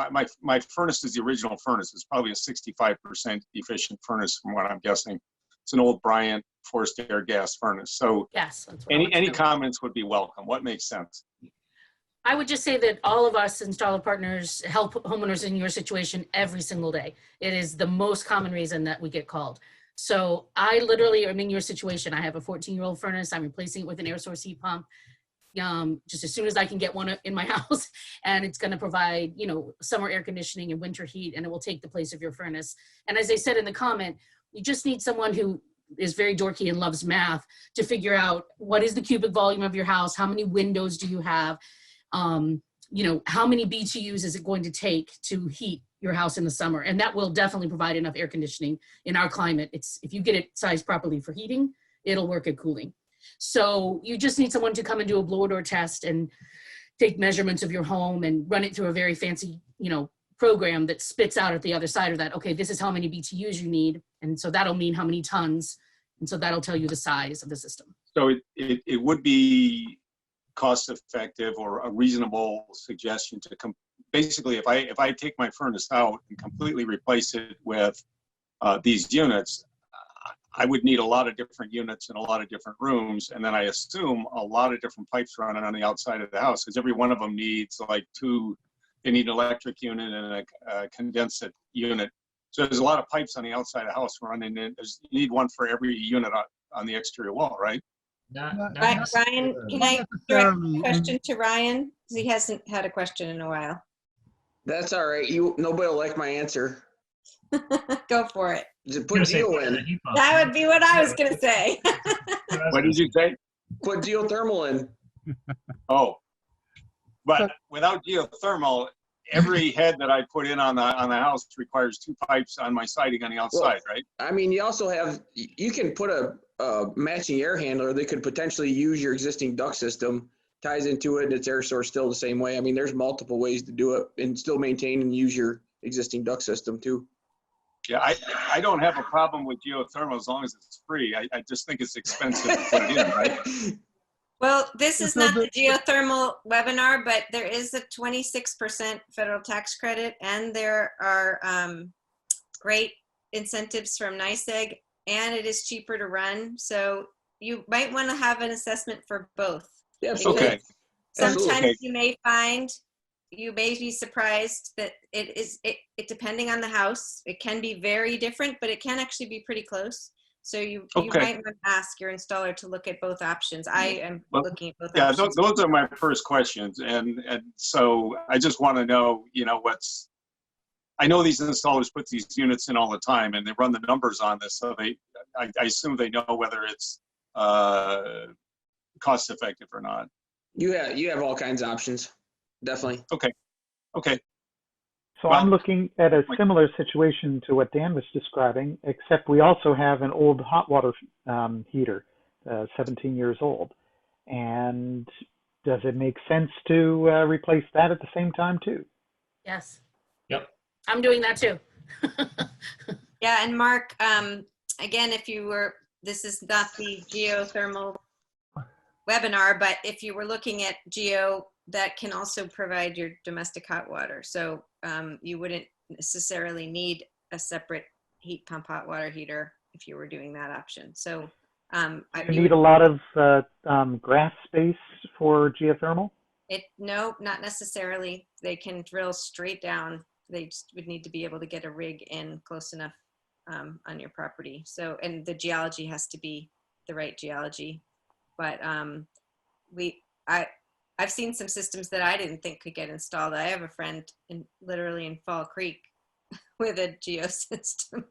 Speaker 8: My furnace is the original furnace. It's probably a 65% efficient furnace from what I'm guessing. It's an old Bryant forced air gas furnace. So
Speaker 3: Yes, that's what I want to
Speaker 8: any
Speaker 3: know.
Speaker 8: comments would be welcome. What makes sense?
Speaker 3: I would just say that all of us installer partners help homeowners in your situation every single day. It is the most common reason that we get called. So I literally am in your situation. I have a 14-year-old furnace. I'm replacing it with an air source heat pump just as soon as I can get one in my house. And it's going to provide, summer air conditioning and winter heat, and it will take the place of your furnace. And as I said in the comment, you just need someone who is very dorky and loves math to figure out what is the cubic volume of your house, how many windows do you have, how many BTUs is it going to take to heat your house in the summer? And that will definitely provide enough air conditioning in our climate. If you get it sized properly for heating, it'll work at cooling. So you just need someone to come and do a blower door test and take measurements of your home and run it through a very fancy, program that spits out at the other side of that. Okay, this is how many BTUs you need. And so that'll mean how many tons. And so that'll tell you the size of the system.
Speaker 8: So it would be cost effective or a reasonable suggestion to basically, if I take my furnace out and completely replace it with these units, I would need a lot of different units in a lot of different rooms. And then I assume a lot of different pipes running on the outside of the house, because every one of them needs they need an electric unit and a condensate unit. So there's a lot of pipes on the outside of the house running in. You need one for every unit on the exterior wall, right?
Speaker 1: Ryan, can I direct a question to Ryan? Because he hasn't had a question in a while.
Speaker 7: That's all right. Nobody will like my answer.
Speaker 1: Go for it.
Speaker 7: Just put Geo in.
Speaker 1: That would be what I was going to say.
Speaker 8: What did you say?
Speaker 7: Put geothermal in.
Speaker 8: Oh, but without geothermal, every head that I put in on the house requires 2 pipes on my siding on the outside, right?
Speaker 7: I mean, you can put a matching air handler that could potentially use your existing duct system, ties into it, and its air source still the same way. I mean, there's multiple ways to do it and still maintain and use your existing duct system too.
Speaker 8: Yeah, I don't have a problem with geothermal as long as it's free. I just think it's expensive to put it in, right?
Speaker 1: Well, this is not the geothermal webinar, but there is a 26% federal tax credit, and there are great incentives from NYSEG, and it is cheaper to run. So you might want to have an assessment for both.
Speaker 7: Yeah,
Speaker 8: okay.
Speaker 1: Sometimes you may be surprised that it depending on the house, it can be very different, but it can actually be pretty close. So you might want to ask your installer to look at both options. I am looking at both options.
Speaker 8: Yeah, those are my first questions. And so I just want to know, I know these installers put these units in all the time and they run the numbers on this. So I assume they know whether it's cost effective or not.
Speaker 7: You have all kinds of options. Definitely.
Speaker 8: Okay.
Speaker 9: So I'm looking at a similar situation to what Dan was describing, except we also have an old hot water heater, 17 years old. And does it make sense to replace that at the same time too?
Speaker 3: Yes.
Speaker 5: Yep.
Speaker 3: I'm doing that too.
Speaker 1: Yeah, and Mark, again, this is not the geothermal webinar, but if you were looking at geo, that can also provide your domestic hot water. So you wouldn't necessarily need a separate heat pump hot water heater if you were doing that option. So
Speaker 9: you need a lot of grass space for geothermal?
Speaker 1: No, not necessarily. They can drill straight down. They just would need to be able to get a rig in close enough on your property. So, and the geology has to be the right geology. But I've seen some systems that I didn't think could get installed. I have a friend literally in Fall Creek with a geo system.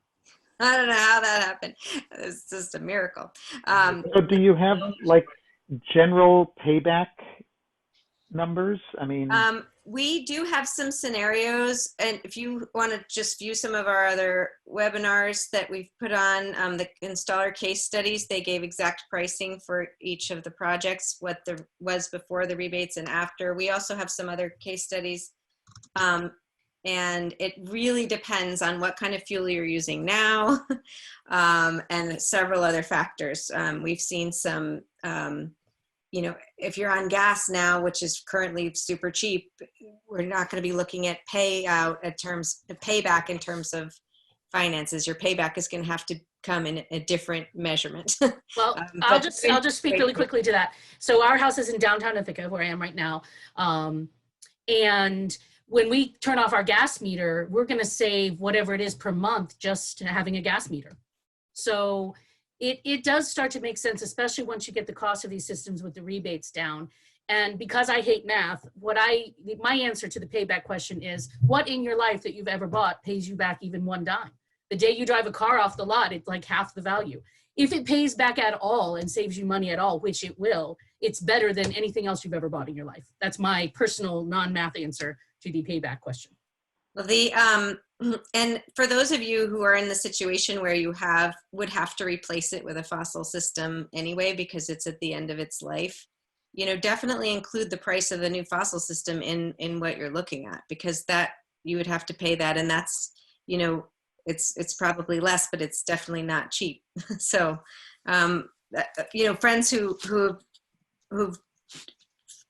Speaker 1: I don't know how that happened. It's just a miracle.
Speaker 9: So do you have like general payback numbers? I mean,
Speaker 1: we do have some scenarios, and if you want to just view some of our other webinars that we've put on, the installer case studies, they gave exact pricing for each of the projects, what there was before the rebates and after. We also have some other case studies, and it really depends on what kind of fuel you're using now, and several other factors. We've seen some, you know, if you're on gas now, which is currently super cheap, we're not going to be looking at payback in terms of finances. Your payback is going to have to come in a different measurement.
Speaker 3: Well, I'll just speak really quickly to that. So our house is in downtown Ithaca, where I am right now. And when we turn off our gas meter, we're going to save whatever it is per month just having a gas meter. So it does start to make sense, especially once you get the cost of these systems with the rebates down. And because I hate math, my answer to the payback question is, what in your life that you've ever bought pays you back even one dime? The day you drive a car off the lot, it's like half the value. If it pays back at all and saves you money at all, which it will, it's better than anything else you've ever bought in your life. That's my personal non-math answer to the payback question.
Speaker 1: Well, and for those of you who are in the situation where you would have to replace it with a fossil system anyway, because it's at the end of its life, you know, definitely include the price of the new fossil system in what you're looking at, because that you would have to pay that, and that's, you know, it's probably less, but it's definitely not cheap. So, you know, friends who've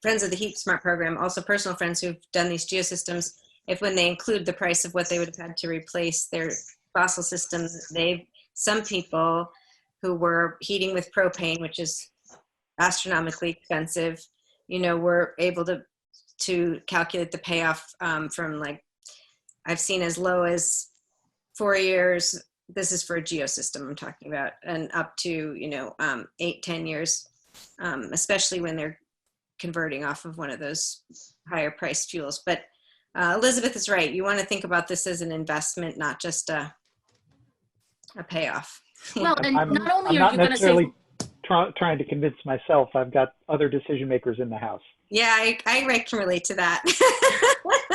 Speaker 1: friends of the HeatSmart program, also personal friends who've done these geosystems, if when they include the price of what they would have had to replace their fossil systems, some people who were heating with propane, which is astronomically expensive, you know, were able to calculate the payoff from, like, I've seen as low as 4 years. This is for a geosystem I'm talking about, and up to, you know, 8-10 years, especially when they're converting off of one of those higher priced fuels. But Elizabeth is right. You want to think about this as an investment, not just a payoff.
Speaker 3: Well, and not only
Speaker 9: I'm
Speaker 3: are
Speaker 9: not
Speaker 3: you going to
Speaker 9: necessarily
Speaker 3: save,
Speaker 9: trying to convince myself. I've got other decision makers in the house.
Speaker 1: Yeah, I can relate to that.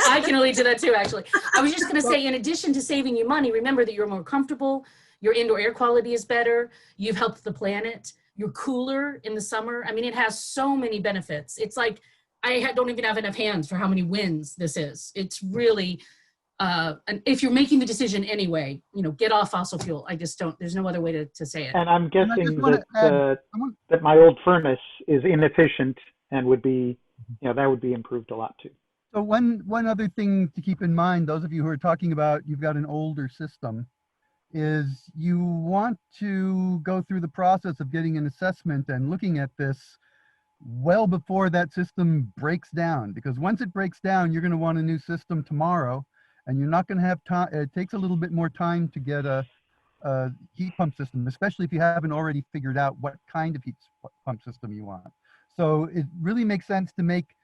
Speaker 3: I can relate to that too, actually. I was just going to say, in addition to saving you money, remember that you're more comfortable, your indoor air quality is better, you've helped the planet, you're cooler in the summer. I mean, it has so many benefits. It's like, I don't even have enough hands for how many wins this is. It's really, and if you're making the decision anyway, you know, get off fossil fuel. I just don't, there's no other way to say it.
Speaker 9: And I'm guessing that my old furnace is inefficient and would be, you know, that would be improved a lot too.
Speaker 2: So one other thing to keep in mind, those of you who are talking about you've got an older system, is you want to go through the process of getting an assessment and looking at this well before that system breaks down, because once it breaks down, you're going to want a new system tomorrow, and you're not going to have time. It takes a little bit more time to get a heat pump system, especially if you haven't already figured out what kind of heat pump system you want. So it really makes sense to make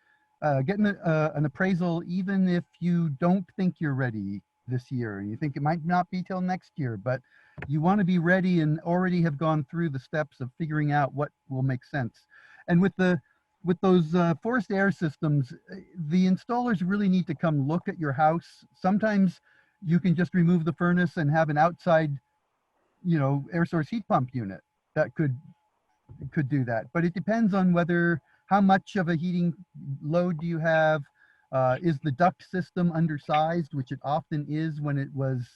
Speaker 2: getting an appraisal, even if you don't think you're ready this year, and you think it might not be till next year, but you want to be ready and already have gone through the steps of figuring out what will make sense. And with those forced air systems, the installers really need to come look at your house. Sometimes you can just remove the furnace and have an outside, you know, air source heat pump unit that could do that. But it depends on how much of a heating load do you have. Is the duct system undersized, which it often is when it was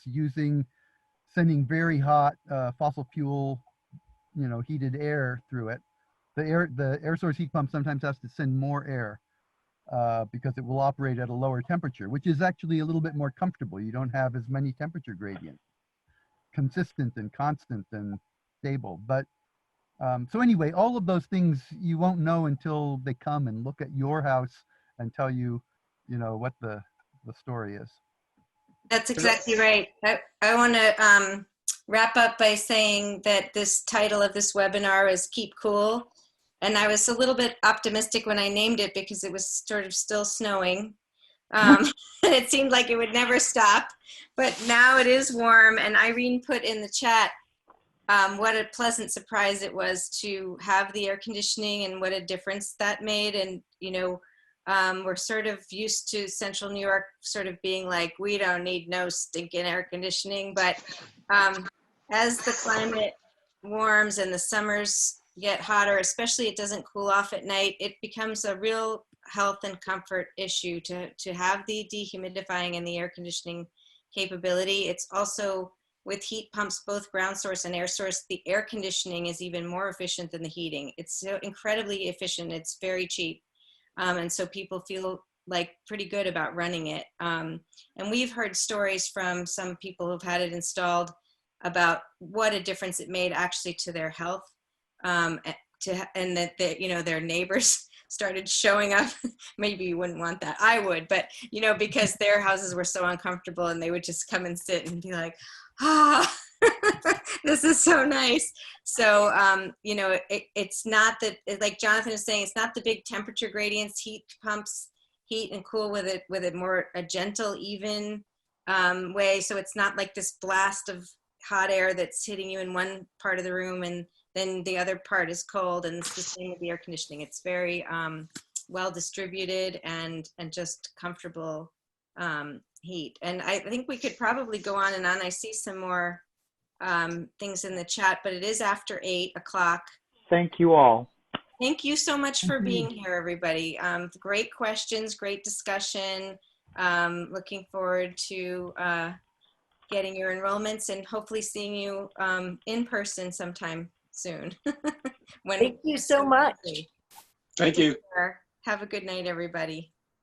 Speaker 2: sending very hot fossil fuel, you know, heated air through it. The air source heat pump sometimes has to send more air because it will operate at a lower temperature, which is actually a little bit more comfortable. You don't have as many temperature gradients, consistent and constant and stable. But so anyway, all of those things you won't know until they come and look at your house and tell you, you know, what the story is.
Speaker 1: That's exactly right. I want to wrap up by saying that this title of this webinar is Keep Cool. And I was a little bit optimistic when I named it because it was sort of still snowing. And it seemed like it would never stop. But now it is warm. And Irene put in the chat what a pleasant surprise it was to have the air conditioning and what a difference that made. And, you know, we're sort of used to Central New York sort of being like, we don't need no stinking air conditioning. But as the climate warms and the summers get hotter, especially it doesn't cool off at night, it becomes a real health and comfort issue to have the dehumidifying and the air conditioning capability. It's also with heat pumps, both ground source and air source, the air conditioning is even more efficient than the heating. It's so incredibly efficient. It's very cheap. And so people feel like pretty good about running it. And we've heard stories from some people who've had it installed about what a difference it made actually to their health. And that you know, their neighbors started showing up. Maybe you wouldn't want that. I would, but you know, because their houses were so uncomfortable and they would just come and sit and be like, ah, this is so nice. So, you know, it's not that, like Jonathan is saying, it's not the big temperature gradients. Heat pumps heat and cool with a gentle, even way. So it's not like this blast of hot air that's hitting you in one part of the room and then the other part is cold. And it's the same with the air conditioning. It's very well distributed and just comfortable heat. And I think we could probably go on and on. I see some more things in the chat, but it is after 8 o'clock.
Speaker 9: Thank you all.
Speaker 1: Thank you so much for being here, everybody. Great questions, great discussion. Looking forward to getting your enrollments and hopefully seeing you in person sometime soon.
Speaker 10: Thank you so much.
Speaker 8: Thank you.
Speaker 1: Have a good night, everybody.